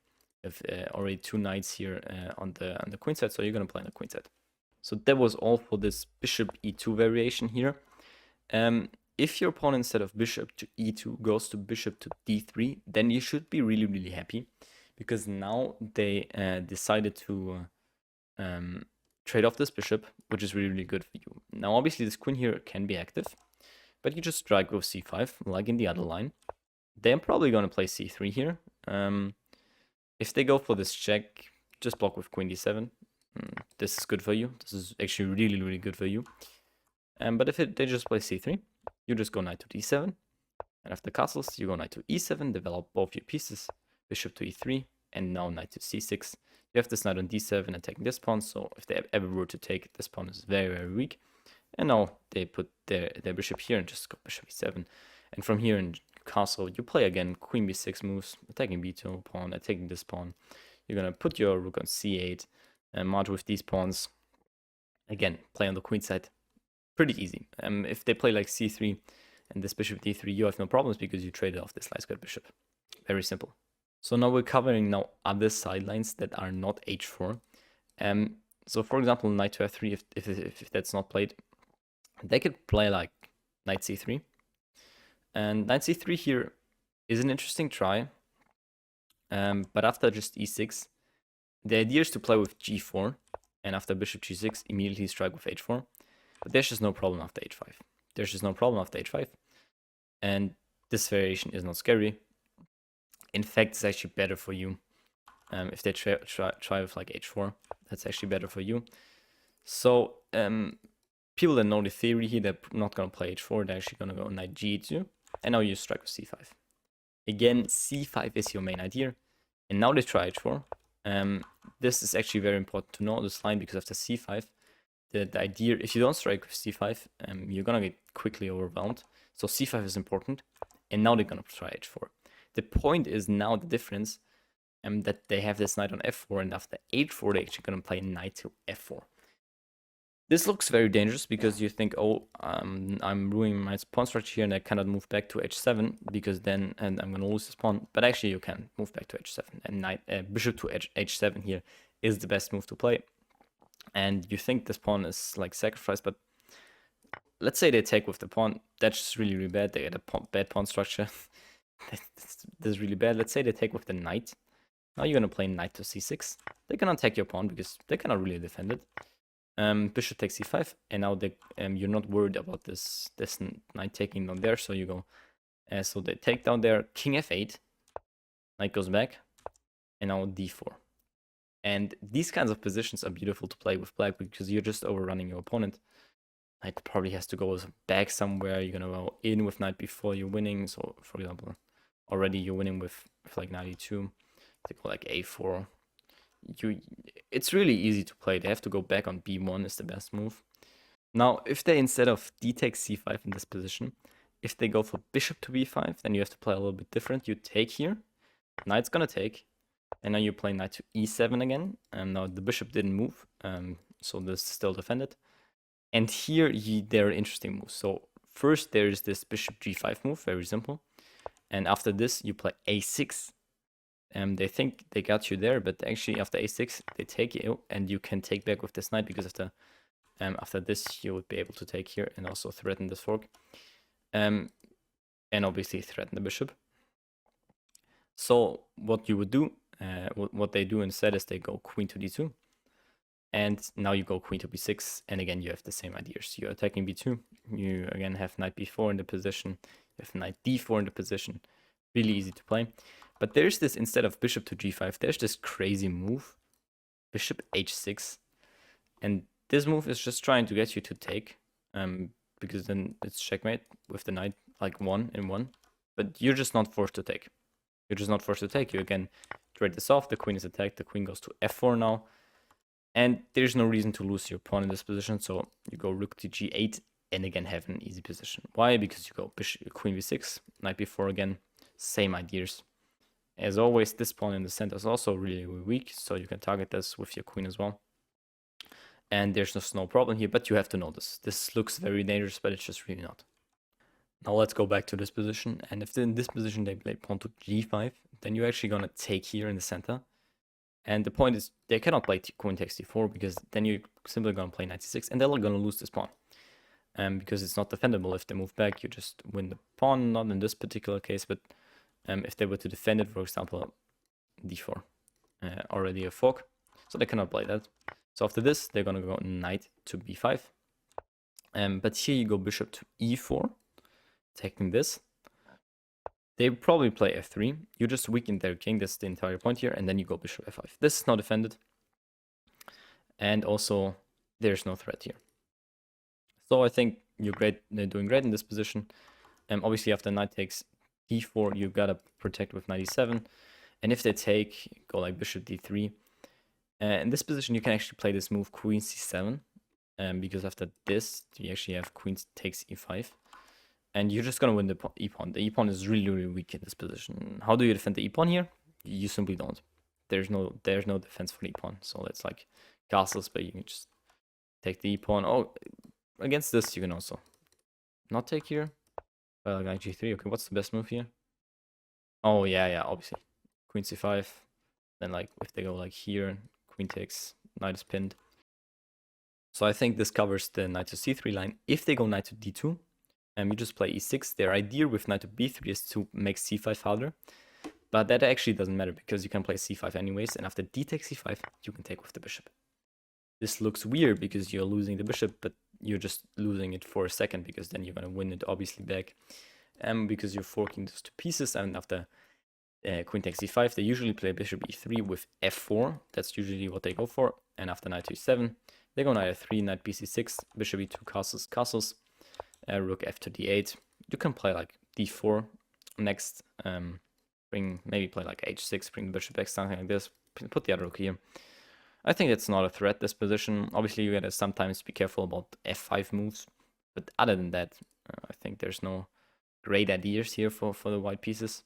You have already two knights here on the queen side, so you're going to play on the queen side. So that was all for this bishop e2 variation here. If your opponent, instead of bishop to e2, goes to bishop to d3, then you should be really happy, because now they decided to trade off this bishop, which is really good for you. Now, obviously, this queen here can be active, but you just strike with c5, like in the other line. They're probably going to play c3 here. If they go for this check, just block with queen d7. This is good for you. This is actually really good for you. But if they just play c3, you just go knight to d7. And after castles, you go knight to e7, develop both your pieces, bishop to e3, and now knight to c6. You have this knight on d7 attacking this pawn, so if they ever were to take, this pawn is very weak. And now they put their bishop here and just go bishop e7. And from here in castle, you play again queen b6 moves, attacking b2 pawn, attacking this pawn. You're going to put your rook on c8 and march with these pawns. Again, play on the queen side. Pretty easy. If they play like c3 and this bishop d3, you have no problems because you traded off this light square bishop. Very simple. So now we're covering other sidelines that are not h4. So for example, knight to f3, if that's not played, they could play like knight c3. And knight c3 here is an interesting try. But after just e6, the idea is to play with g4, and after bishop g6, immediately strike with h4. But there's just no problem after h5. And this variation is not scary. In fact, it's actually better for you. If they try with like h4, that's actually better for you. So people that know the theory here, they're not going to play h4. They're actually going to go knight g2. And now you strike with c5. Again, c5 is your main idea. And now they try h4. This is actually very important to know this line, because after c5, the idea, if you don't strike with c5, you're going to get quickly overwhelmed. So c5 is important. And now they're going to try h4. The point is now the difference, that they have this knight on f4, and after h4, they're actually going to play knight to f4. This looks very dangerous because you think, oh, I'm ruining my pawn structure here and I cannot move back to h7 because then I'm going to lose this pawn. But actually you can move back to h7, and bishop to h7 here is the best move to play. And you think this pawn is like sacrificed, but let's say they take with the pawn. That's just really bad. They get a bad pawn structure. this is really bad. Let's say they take with the knight. Now you're gonna play knight to c6. They cannot take your pawn because they cannot really defend it. Bishop takes c5, and now you're not worried about this knight taking down there. So you go. So they take down there, king f8. Knight goes back, and now d4. And these kinds of positions are beautiful to play with black because you're just overrunning your opponent. Knight probably has to go back somewhere. You're gonna go in with knight before you're winning. So, for example, already you're winning with like knight e2. They go like a4. It's really easy to play. They have to go back on b1 is the best move. Now, if they instead of d takes c5 in this position, if they go for bishop to b5, then you have to play a little bit different. You take here, knight's gonna take, and now you play knight to e7 again. And now the bishop didn't move, so this is still defended. And here there are interesting moves. So first there's this bishop g5 move, very simple. And after this you play a6. They think they got you there, but actually after a6 they take you, and you can take back with this knight because after this you would be able to take here and also threaten this fork, and obviously threaten the bishop. So what you would do, what they do instead is they go queen to d2, and now you go queen to b6, and again you have the same ideas. You're attacking b2, you again have knight b4 in the position, you have knight d4 in the position. Really easy to play. But there's this, instead of bishop to g5, there's this crazy move, bishop h6. And this move is just trying to get you to take, because then it's checkmate with the knight, like 1-in-1. But you're just not forced to take. You're just not forced to take. You again trade this off, the queen is attacked, the queen goes to f4 now. And there's no reason to lose your pawn in this position, so you go rook to g8, and again have an easy position. Why? Because you go bishop, queen b6, knight b4 again, same ideas. As always, this pawn in the center is also really weak, so you can target this with your queen as well. And there's just no problem here, but you have to know this. This looks very dangerous, but it's just really not. Now let's go back to this position, and if in this position they play pawn to g5, then you're actually gonna take here in the center. And the point is, they cannot play queen takes d4, because then you're simply gonna play knight c6, and they're gonna lose this pawn. Because it's not defendable. If they move back, you just win the pawn, not in this particular case, but if they were to defend it, for example, d4, already a fork, so they cannot play that. So after this, they're gonna go knight to b5, but here you go bishop to e4, taking this. They probably play f3. You just weaken their king. That's the entire point here, and then you go bishop f5. This is not defended, and also there's no threat here. So I think you're great. They're doing great in this position. Obviously after knight takes d4, you gotta protect with knight e7, and if they take, go like bishop d3. In this position, you can actually play this move queen c7, because after this, you actually have queen takes e5, and you're just gonna win the e-pawn. The e-pawn is really, really weak in this position. How do you defend the e-pawn here? You simply don't. There's no defense for the e-pawn, so it's like castles, but you can just take the e-pawn. Oh, against this, you can also not take here. Like g3. Okay, what's the best move here? Oh yeah, obviously queen c5. Then like if they go like here, queen takes, knight is pinned. So I think this covers the knight to c3 line. If they go knight to d2, you just play e6. Their idea with knight to b3 is to make c5 harder, but that actually doesn't matter because you can play c5 anyways. And after d takes c5, you can take with the bishop. This looks weird because you're losing the bishop, but you're just losing it for a second, because then you're gonna win it obviously back, because you're forking those two pieces. And after queen takes e5, they usually play bishop e3 with f4. That's usually what they go for. And after knight to e7, they go knight f3, knight bc6, bishop e2, castles, rook f to d8. You can play like d4 next, maybe play like h6, bring the bishop back, something like this. Put the other rook here. I think it's not a threat, this position. Obviously, you gotta sometimes be careful about f5 moves, but other than that, I think there's no great ideas here for the white pieces.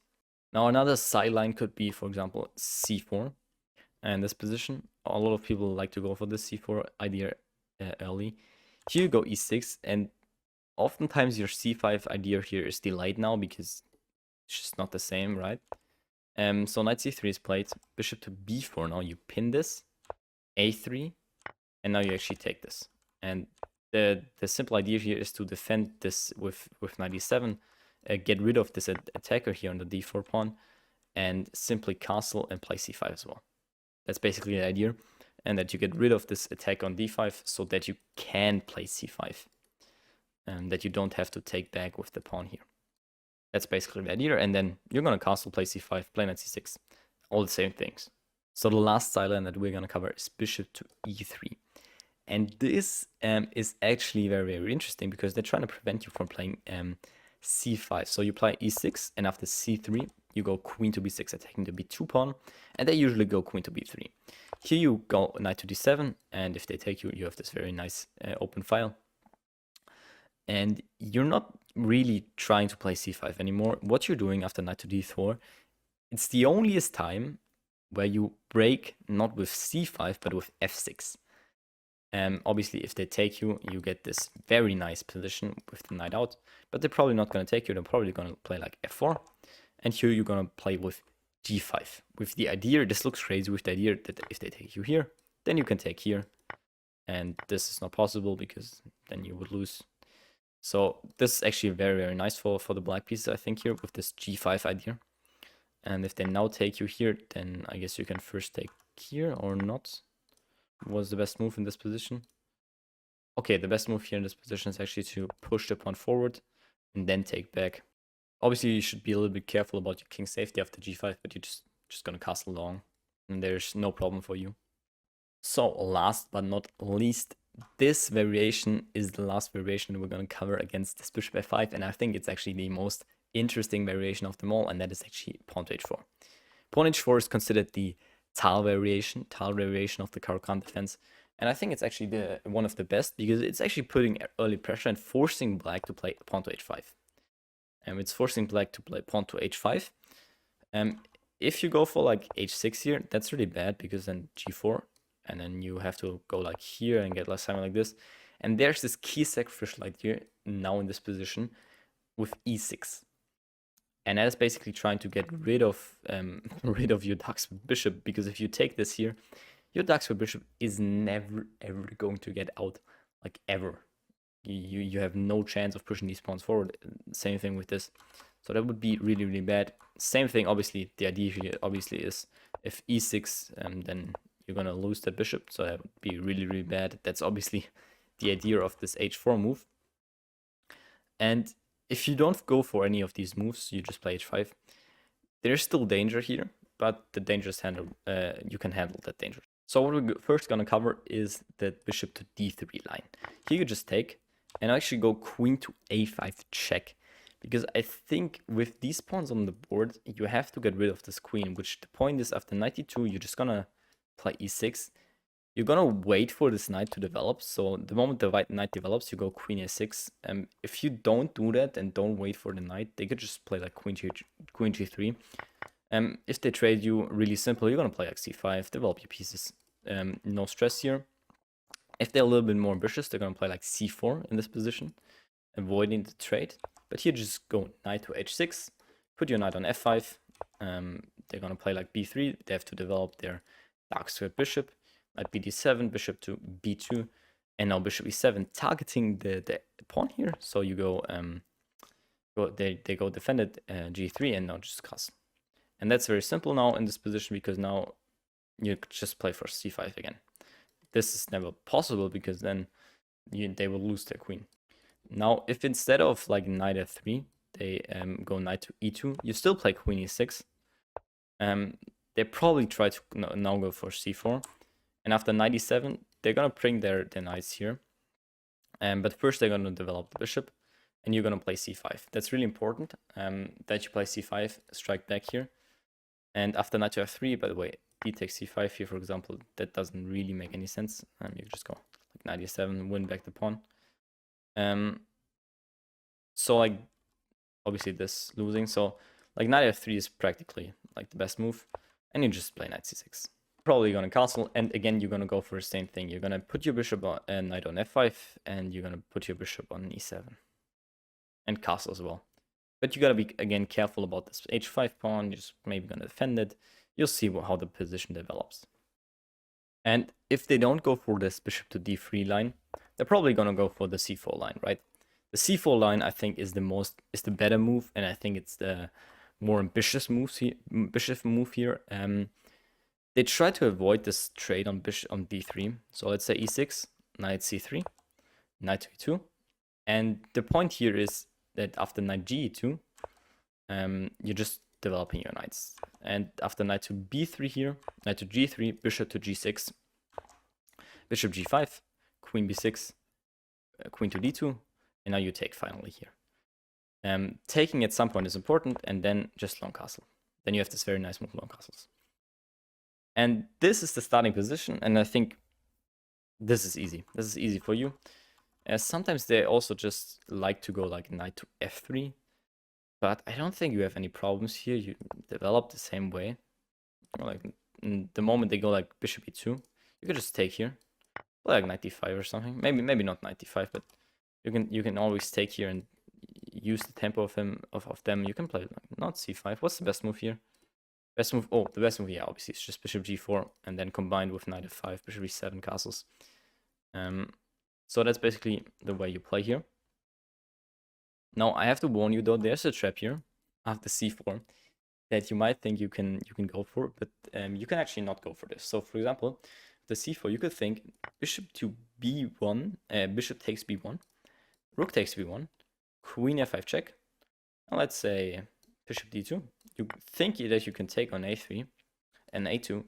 Now, another sideline could be, for example, c4. And this position, a lot of people like to go for this c4 idea early. Here you go e6, and oftentimes your c5 idea here is delayed now because it's just not the same, right? So knight c3 is played, bishop to b4. Now you pin this, a3, and now you actually take this. And the simple idea here is to defend this with knight e7, get rid of this attacker here on the d4 pawn and simply castle and play c5 as well. That's basically the idea, and that you get rid of this attack on d5 so that you can play c5 and that you don't have to take back with the pawn here. That's basically the idea, and then you're gonna castle, play c5, play knight c6, all the same things. So the last sideline that we're gonna cover is bishop to e3. And this is actually very, very interesting because they're trying to prevent you from playing c5. So you play e6, and after c3, you go queen to b6, attacking the b2 pawn, and they usually go queen to b3. Here you go knight to d7, and if they take you, you have this very nice open file. And you're not really trying to play c5 anymore. What you're doing after knight to d4, it's the onlyest time where you break not with c5, but with f6. Obviously, if they take you, you get this very nice position with the knight out, but they're probably not going to take you. They're probably going to play like f4, and here you're going to play with g5. With the idea, this looks crazy, with the idea that if they take you here, then you can take here, and this is not possible because then you would lose. So this is actually very, very nice for the black pieces, I think, here with this g5 idea. And if they now take you here, then I guess you can first take here or not. Was the best move in this position? Okay, the best move here in this position is actually to push the pawn forward and then take back. Obviously, you should be a little bit careful about your king safety after g5, but you're just gonna castle long, and there's no problem for you. So last but not least, this variation is the last variation we're going to cover against this bishop f5, and I think it's actually the most interesting variation of them all, and that is actually pawn to h4. Pawn h4 is considered the Tal variation of the Caro-Kann defense, and I think it's actually one of the best because it's actually putting early pressure and forcing black to play pawn to h5. And it's forcing black to play pawn to h5. If you go for like h6 here, that's really bad because then g4, and then you have to go like here and get like something like this. And there's this key sacrificial idea now in this position with e6. And that is basically trying to get rid of your Dachsford bishop, because if you take this here, your Dachsford bishop is never ever going to get out, like ever. You have no chance of pushing these pawns forward. Same thing with this. So that would be really, really bad. Same thing, obviously, the idea here obviously is if e6, then you're gonna lose that bishop, so that would be really, really bad. That's obviously the idea of this h4 move. And if you don't go for any of these moves, you just play h5. There's still danger here, but the danger is you can handle that danger. So what we're first gonna cover is the bishop to d3 line. Here you just take, and I actually go queen to a5 check, because I think with these pawns on the board, you have to get rid of this queen, which the point is after knight e2, you're just gonna play e6. You're gonna wait for this knight to develop. So the moment the white knight develops, you go queen a6. If you don't do that and don't wait for the knight, they could just play like queen g3. If they trade you, really simple, you're gonna play like c5, develop your pieces. No stress here. If they're a little bit more ambitious, they're gonna play like c4 in this position, avoiding the trade. But here just go knight to h6, put your knight on f5. They're gonna play like b3. They have to develop their Dachsford bishop. Knight bd7, bishop to b2, and now bishop e7, targeting the pawn here. So you go, they go defended g3, and now just castle. And that's very simple now in this position, because now you just play for c5 again. This is never possible because then they will lose their queen. Now, if instead of like knight f3, they go knight to e2, you still play queen e6. They probably try to now go for c4. And after knight e7, they're going to bring their knights here. But first they're going to develop the bishop, and you're going to play c5. That's really important, that you play c5, strike back here. And after knight to f3, by the way, d takes c5 here, for example, that doesn't really make any sense. You just go like knight e7, win back the pawn. So like, obviously this losing. So like knight f3 is practically like the best move. And you just play knight c6. Probably gonna castle, and again you're gonna go for the same thing. You're gonna put your bishop on knight on f5, and you're gonna put your bishop on e7 and castle as well. But you gotta be again careful about this h5 pawn. You're just maybe gonna defend it. You'll see how the position develops. And if they don't go for this bishop to d3 line, they're probably gonna go for the c4 line, right? The c4 line, I think, is the better move, and I think it's the more ambitious move here. They try to avoid this trade on d3. So let's say e6, knight c3, knight to e2, and the point here is that after knight g2, you're just developing your knights. And after knight to b3 here, knight to g3, bishop to g6, bishop g5, queen b6, queen to d2, and now you take finally here. Taking at some point is important, and then just long castle. Then you have this very nice move, long castles. And this is the starting position, and I think this is easy. This is easy for you. Sometimes they also just like to go like knight to f3, but I don't think you have any problems here. You develop the same way. Like the moment they go like bishop e2, you can just take here, like knight d5 or something. Maybe not knight d5, but you can always take here and use the tempo of them. You can play like not c5. What's the best move here? Best move. Oh, the best move. Yeah, obviously it's just bishop g4 and then combined with knight f5, bishop e7 castles. So that's basically the way you play here. Now I have to warn you though, there's a trap here after c4 that you might think you can go for, but you can actually not go for this. So for example, the c4, you could think bishop to b1, bishop takes b1, rook takes b1, queen f5 check, and let's say bishop d2. You think that you can take on a3 and a2,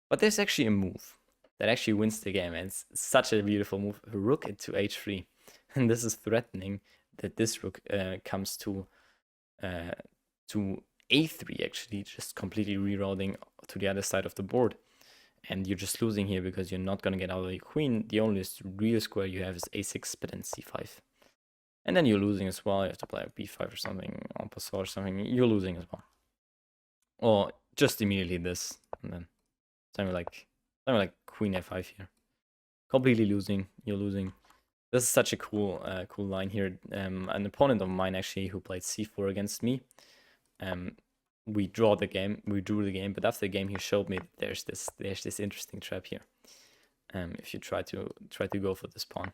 but there's actually a move that actually wins the game, and it's such a beautiful move. Rook into h3, and this is threatening that this rook comes to a3 actually, just completely rerouting to the other side of the board, and you're just losing here because you're not gonna get out of your queen. The only real square you have is a6, but then c5, and then you're losing as well. You have to play b5 or something, en passant or something. You're losing as well, or just immediately this, and then something like queen f5 here. Completely losing. You're losing. This is such a cool line here. An opponent of mine actually who played c4 against me. We drew the game, but after the game he showed me that there's this interesting trap here. If you try to go for this pawn.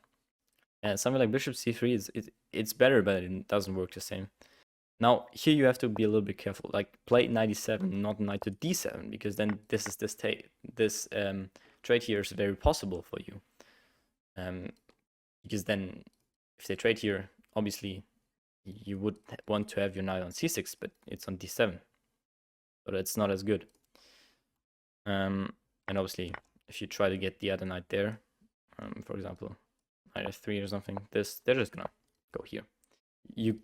Something like bishop c3 it's better, but it doesn't work the same. Now here you have to be a little bit careful, like play knight e7, not knight to d7, because then this trade here is very possible for you. Because then if they trade here, obviously you would want to have your knight on c6, but it's on d7, so that's not as good. And obviously if you try to get the other knight there, for example knight f3 or something, they're just gonna go here. You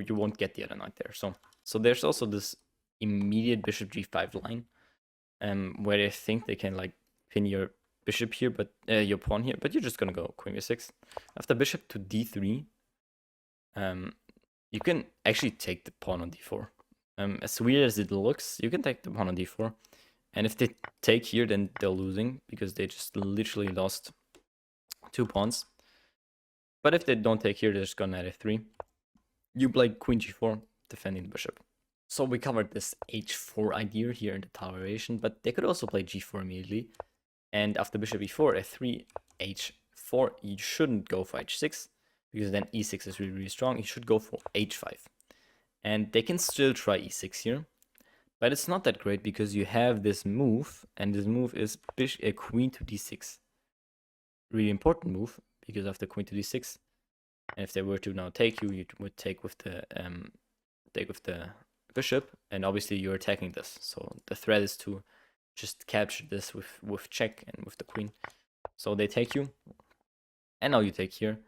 won't get the other knight there. So there's also this immediate bishop g5 line, where they think they can like pin your bishop here, but your pawn here, but you're just gonna go queen b6. After bishop to d3, you can actually take the pawn on d4. As weird as it looks, you can take the pawn on d4, and if they take here, then they're losing because they just literally lost 2 pawns. But if they don't take here, they're just gonna knight f3. You play queen g4, defending the bishop. So we covered this h4 idea here in the Tal Variation, but they could also play g4 immediately. And after bishop e4, f3, h4, you shouldn't go for h6, because then e6 is really, really strong. You should go for h5. And they can still try e6 here, but it's not that great because you have this move, and this move is queen to d6. Really important move, because after queen to d6, and if they were to now take you, you would take with the bishop, and obviously you're attacking this. So the threat is to just capture this with check and with the queen. So they take you, and now you take here,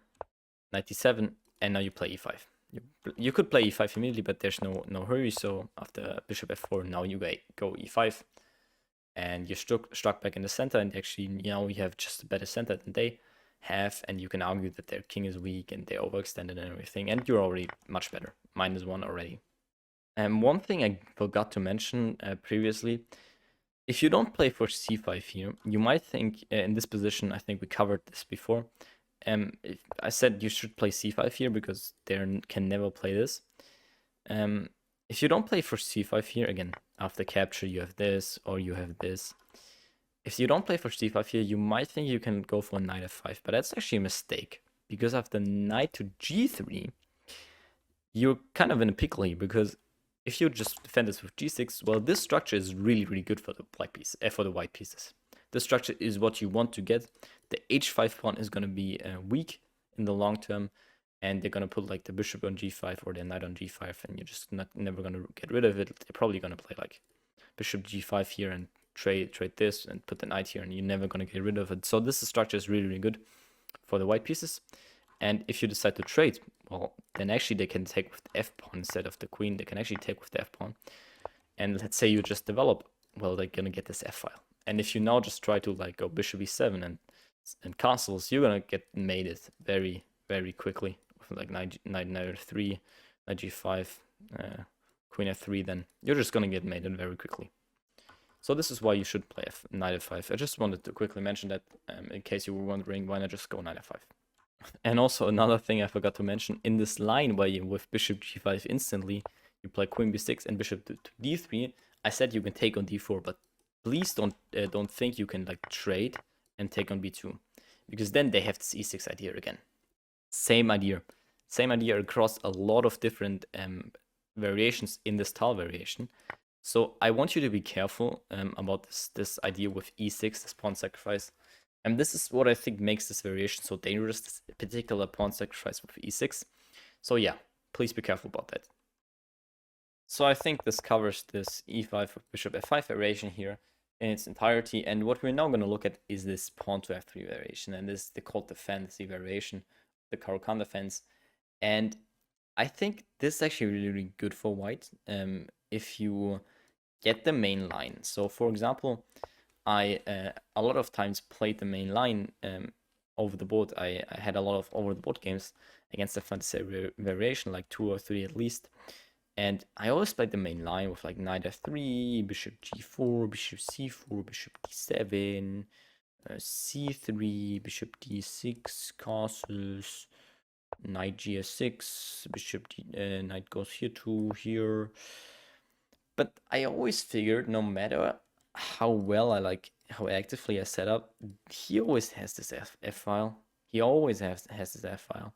knight e7, and now you play e5. You could play e5 immediately, but there's no hurry. So after bishop f4, now you go e5, and you're struck back in the center, and actually now you have just a better center than they have, and you can argue that their king is weak and they overextended and everything, and you're already much better, -1 already. And one thing I forgot to mention previously, if you don't play for c5 here, you might think in this position, I think we covered this before, I said you should play c5 here because they can never play this. If you don't play for c5 here, again, after capture you have this or you have this. If you don't play for c5 here, you might think you can go for knight f5, but that's actually a mistake. because after knight to g3, you're kind of in a pickle here, because if you just defend this with g6, well, this structure is really, really good for the white pieces. This structure is what you want to get. The h5 pawn is going to be weak in the long term, and they're going to put like the bishop on g5 or the knight on g5, and you're just never going to get rid of it. They're probably going to play like bishop g5 here and trade this and put the knight here, and you're never going to get rid of it. So this structure is really, really good for the white pieces. And if you decide to trade, well, then actually they can take with the f pawn instead of the queen. They can actually take with the f pawn. And let's say you just develop, well, they're going to get this f file. And if you now just try to like go bishop e7 and castles, you're going to get mated very, very quickly. With like knight f3, knight g5, queen f3, then you're just going to get mated very quickly. So this is why you should play knight f5. I just wanted to quickly mention that in case you were wondering, why not just go knight f5. And also another thing I forgot to mention, in this line where you with bishop g5 instantly, you play queen b6 and bishop to d3, I said you can take on d4, but please don't think you can like trade and take on b2, because then they have this e6 idea again. Same idea across a lot of different variations in this Tal variation. So I want you to be careful about this idea with e6, this pawn sacrifice. And this is what I think makes this variation so dangerous, this particular pawn sacrifice with e6. So yeah, please be careful about that. So I think this covers this e5 with bishop f5 variation here in its entirety. And what we're now going to look at is this pawn to f3 variation. And this is the called the fantasy variation, the Caro-Kann defense. And I think this is actually really, really good for white if you get the main line. So for example, I a lot of times played the main line over the board. I had a lot of over the board games against the fantasy variation, like 2 or 3 at least. And I always played the main line with like knight f3, bishop g4, bishop c4, bishop d7, c3, bishop d6, castles, knight gs6, bishop knight goes here to here. But I always figured, no matter how actively I set up, he always has this f file. He always has this f file.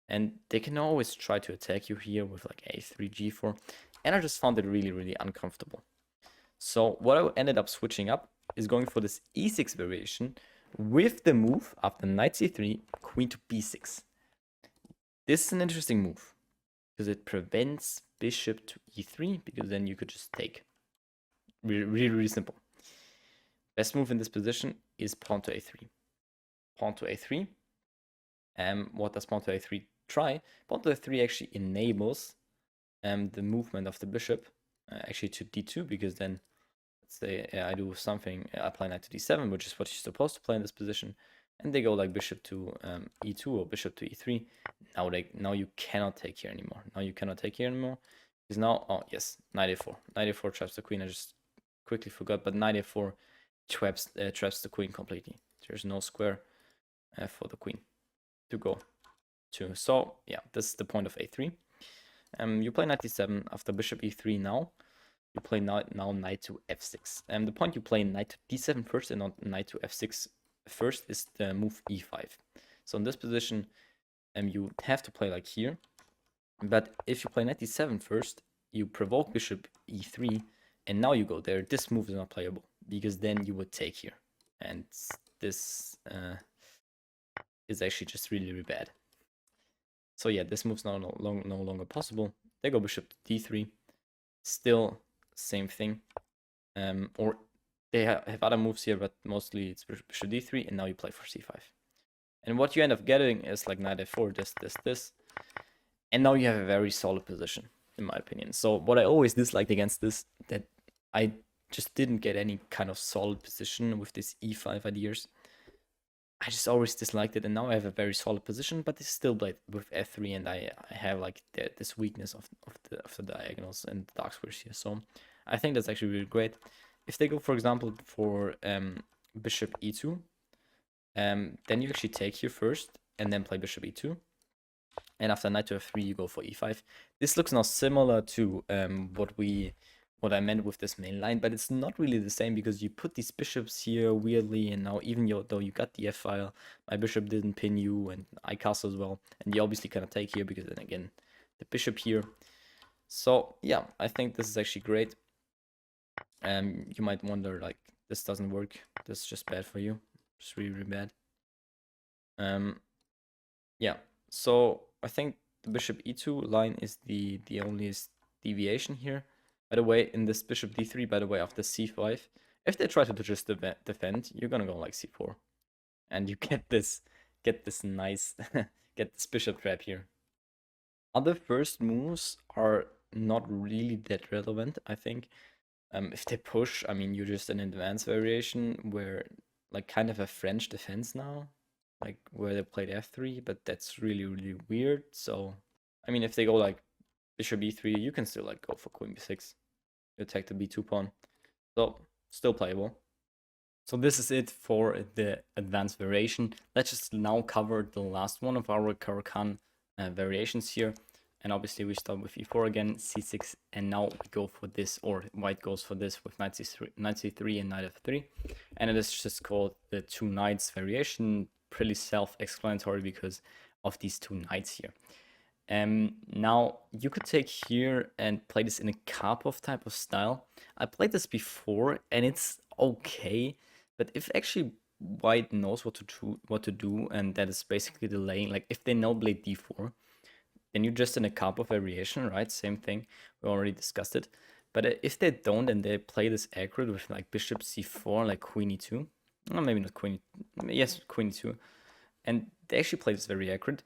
And they can always try to attack you here with like a3, g4. And I just found it really, really uncomfortable. So what I ended up switching up is going for this e6 variation with the move after knight c3, queen to b6. This is an interesting move because it prevents bishop to e3, because then you could just take. Really, really, really simple. Best move in this position is pawn to a3. Pawn to a3. What does pawn to a3 try? Pawn to a3 actually enables the movement of the bishop actually to d2, because then, let's say I do something, I play knight to d7, which is what you're supposed to play in this position, and they go like bishop to e2 or bishop to e3. Now you cannot take here anymore. Because now, oh yes, knight a4. Knight a4 traps the queen. I just quickly forgot, but knight a4 traps the queen completely. There's no square for the queen to go to. So yeah, this is the point of a3. You play knight d7 after bishop e3 now. You play now knight to f6. The point you play knight to d7 first and not knight to f6 first is the move e5. So in this position, you have to play like here. But if you play knight d7 first, you provoke bishop e3, and now you go there. This move is not playable, because then you would take here. And this is actually just really, really bad. So yeah, this move's no longer possible. They go bishop to d3. Still, same thing. Or they have other moves here, but mostly it's bishop d3, and now you play for c5. And what you end up getting is like knight f4, this. And now you have a very solid position, in my opinion. So what I always disliked against this, that I just didn't get any kind of solid position with this e5 ideas. I just always disliked it, and now I have a very solid position, but it's still played with f3, and I have like this weakness of the diagonals and the dark squares here. So I think that's actually really great. If they go, for example, for bishop e2, then you actually take here first, and then play bishop e2. And after knight to f3, you go for e5. This looks now similar to what we what I meant with this main line, but it's not really the same because you put these bishops here weirdly, and now even though you got the f-file, my bishop didn't pin you, and I castle as well, and you obviously cannot take here because then again, the bishop here. So yeah, I think this is actually great. You might wonder, like, this doesn't work, this is just bad for you, it's really, really bad. Yeah, so I think the bishop e2 line is the only deviation here. By the way, in this bishop d3, by the way, after c5, if they try to just defend, you're gonna go like c4, and you get this nice get this bishop trap here. Other first moves are not really that relevant, I think. If they push, I mean, you're just an advanced variation where, like, kind of a French defense now, like where they played f3, but that's really, really weird. So, I mean, if they go like bishop e3, you can still like go for queen b6, you attack the b2 pawn. So, still playable. So this is it for the advanced variation. Let's just now cover the last one of our Caro-Kann variations here. And obviously we start with e4 again, c6, and now we go for this, or white goes for this with knight c3 and knight f3. And it is just called the two knights variation, pretty self-explanatory because of these two knights here. Now you could take here and play this in a Karpov type of style. I played this before and it's okay, but if actually white knows what to do, and that is basically delaying, like if they now play d4, then you're just in a Karpov variation, right? Same thing, we already discussed it. But if they don't and they play this accurate with like bishop c4, like queen e2, or maybe not queen, yes, queen e2, and they actually play this very accurate,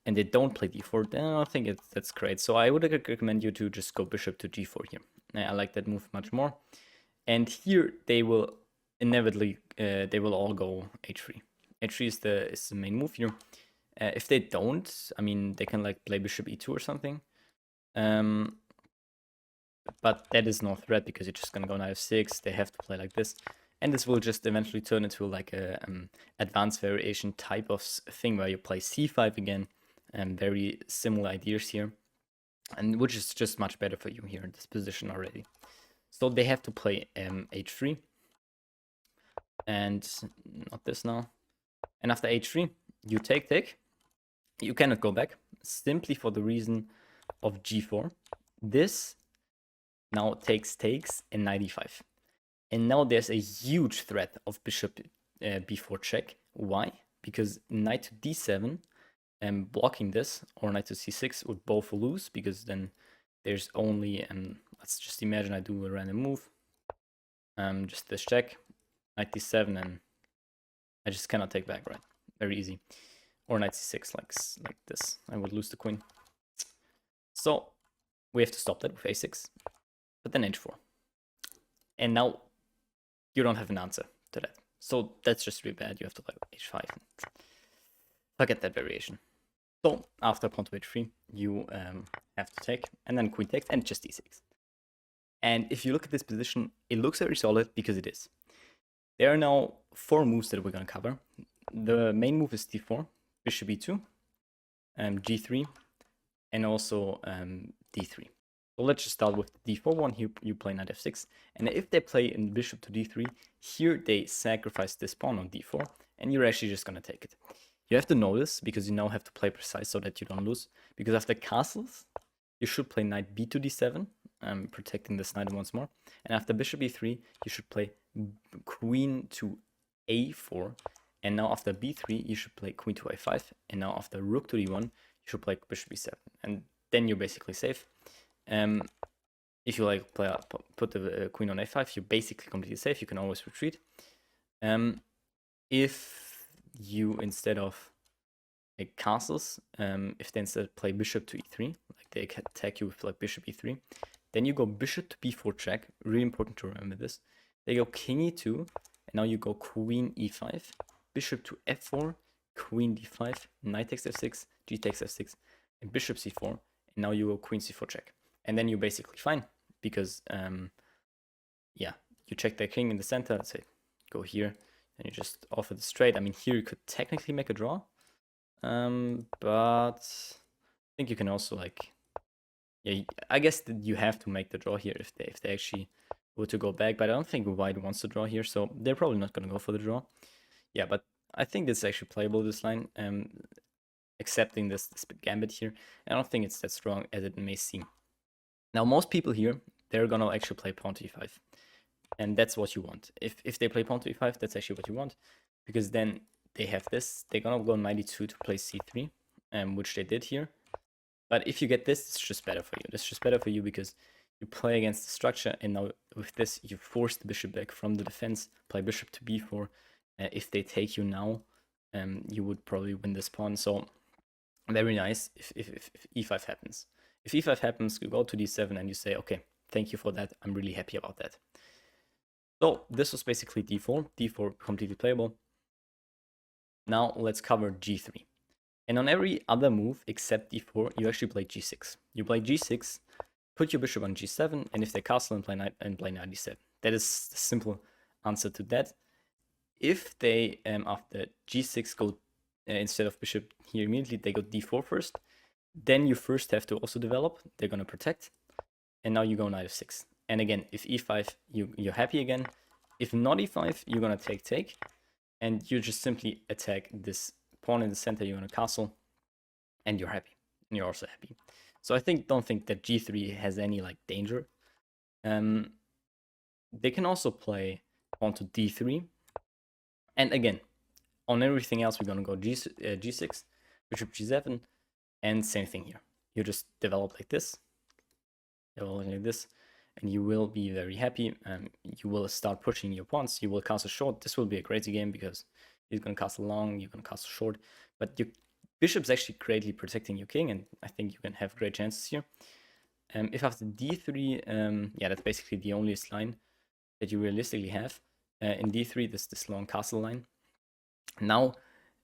and they don't play d4, then I think that's great. So I would recommend you to just go bishop to g4 here. I like that move much more. And here they will inevitably, they will all go h3. h3 is the main move here. If they don't, I mean, they can like play bishop e2 or something. But that is no threat because you're just gonna go knight f6. They have to play like this. And this will just eventually turn into like a advanced variation type of thing where you play c5 again. Very similar ideas here. And which is just much better for you here in this position already. So they have to play h3. And not this now. And after h3, you take. You cannot go back, simply for the reason of g4. This now takes and knight e5. And now there's a huge threat of bishop b4 check. Why? Because knight to d7 and blocking this, or knight to c6 would both lose, because then there's only, let's just imagine I do a random move. Just this check, knight d7, and I just cannot take back, right? Very easy. Or knight c6, like this. I would lose the queen. So we have to stop that with a6, but then h4. And now you don't have an answer to that. So that's just really bad. You have to play h5. Forget that variation. So after pawn to h3, you have to take, and then queen takes, and just d6. And if you look at this position, it looks very solid because it is. There are now 4 moves that we're going to cover. The main move is d4, bishop e2, g3, and also d3. So let's just start with the d4 one. Here you play knight f6, and if they play in bishop to d3, here they sacrifice this pawn on d4, and you're actually just going to take it. You have to know this because you now have to play precise so that you don't lose. Because after castles, you should play knight b to d7, protecting this knight once more. And after bishop e3, you should play queen to a4. And now after b3, you should play queen to a5. And now after rook to d1, you should play bishop b7. And then you're basically safe. If you like put the queen on a5, you're basically completely safe. You can always retreat. If you, instead of like castles, if they instead play bishop to e3, like they attack you with like bishop e3, then you go bishop to b4 check. Really important to remember this. They go king e2, and now you go queen e5, bishop to f4, queen d5, knight takes f6, g takes f6, and bishop c4, and now you go queen c4 check. And then you're basically fine, because yeah, you check the king in the center, let's say go here, and you just offer the straight. I mean, here you could technically make a draw, but I think you can also like Yeah, I guess that you have to make the draw here if they actually were to go back, but I don't think white wants to draw here, so they're probably not going to go for the draw. Yeah, but I think this is actually playable, this line, accepting this gambit here. I don't think it's that strong as it may seem. Now, most people here, they're going to actually play pawn to e5, and that's what you want. If they play pawn to e5, that's actually what you want, because then they have this. They're going to go 92 to play c3, which they did here. But if you get this, it's just better for you. It's just better for you because you play against the structure, and now with this, you force the bishop back from the defense, play bishop to b4. If they take you now, you would probably win this pawn. So very nice if e5 happens. If e5 happens, you go to d7 and you say, okay, thank you for that. I'm really happy about that. So this was basically d4. d4 completely playable. Now let's cover g3. And on every other move except d4, you actually play g6. You play g6, put your bishop on g7, and if they castle and play knight d7. That is the simple answer to that. If they, after g6, go instead of bishop here immediately, they go d4 first, then you first have to also develop. They're going to protect. And now you go knight f6. And again, if e5, you're happy again. If not e5, you're going to take. And you just simply attack this pawn in the center, you're going to castle, and you're happy. And you're also happy. So I don't think that g3 has any like danger. They can also play pawn to d3. And again, on everything else, we're going to go g6, bishop g7, and same thing here. You just develop like this, and you will be very happy. You will start pushing your pawns. You will castle short. This will be a crazy game because he's going to castle long, you're going to castle short. But your bishop's actually greatly protecting your king, and I think you can have great chances here. If after d3, yeah, that's basically the only line that you realistically have. In d3, this long castle line. Now,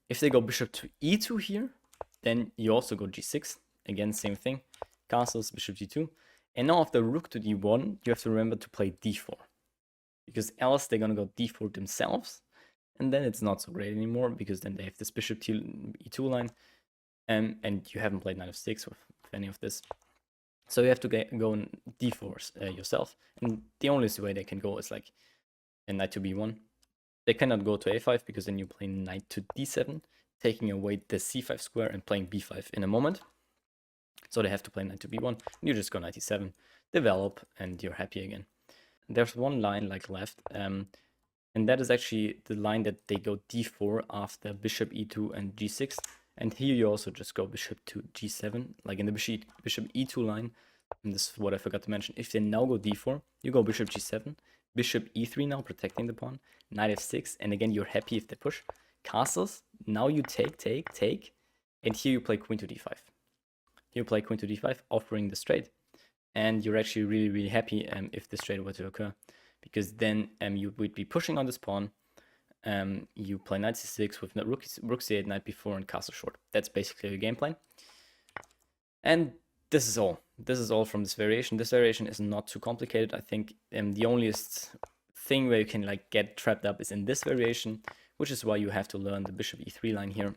if they go bishop to e2 here, then you also go g6. Again, same thing. Castles, bishop g2. And now after rook to d1, you have to remember to play d4. Because else they're going to go d4 themselves. And then it's not so great anymore, because then they have this bishop e2 line. And you haven't played knight f6 with any of this. So you have to go on d4 yourself. And the only way they can go is like a knight to b1. They cannot go to a5 because then you play knight to d7, taking away the c5 square and playing b5 in a moment. So they have to play knight to b1. You just go knight e7, develop, and you're happy again. There's one line like left, and that is actually the line that they go d4 after bishop e2 and g6. And here you also just go bishop to g7, like in the bishop e2 line. And this is what I forgot to mention. If they now go d4, you go bishop g7, bishop e3 now, protecting the pawn, knight f6, and again, you're happy if they push. Castles, now you take, and here you play queen to d5. You play queen to d5, offering the straight, and you're actually really, really happy if the straight were to occur, because then you would be pushing on this pawn. You play knight c6 with rook c8, knight b4, and castle short. That's basically your game plan. And this is all. This is all from this variation. This variation is not too complicated. I think the onlyest thing where you can like get trapped up is in this variation, which is why you have to learn the bishop e3 line here.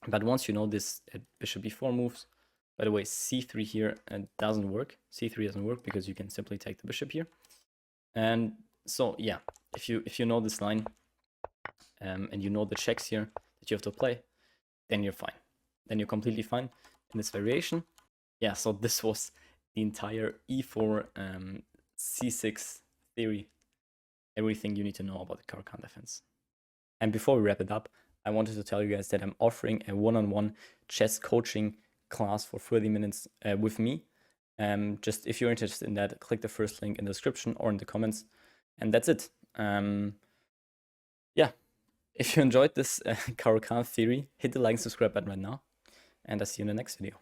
But once you know this bishop e4 moves, by the way, c3 here doesn't work. c3 doesn't work because you can simply take the bishop here. And so yeah, if you know this line and you know the checks here that you have to play, then you're fine. Then you're completely fine in this variation. Yeah, so this was the entire e4 c6 theory. Everything you need to know about the Caro-Kann defense. And before we wrap it up, I wanted to tell you guys that I'm offering a one-on-one chess coaching class for 30 minutes with me. Just if you're interested in that, click the first link in the description or in the comments. And that's it. Yeah, if you enjoyed this Caro-Kann theory, hit the like and subscribe button right now. And I'll see you in the next video.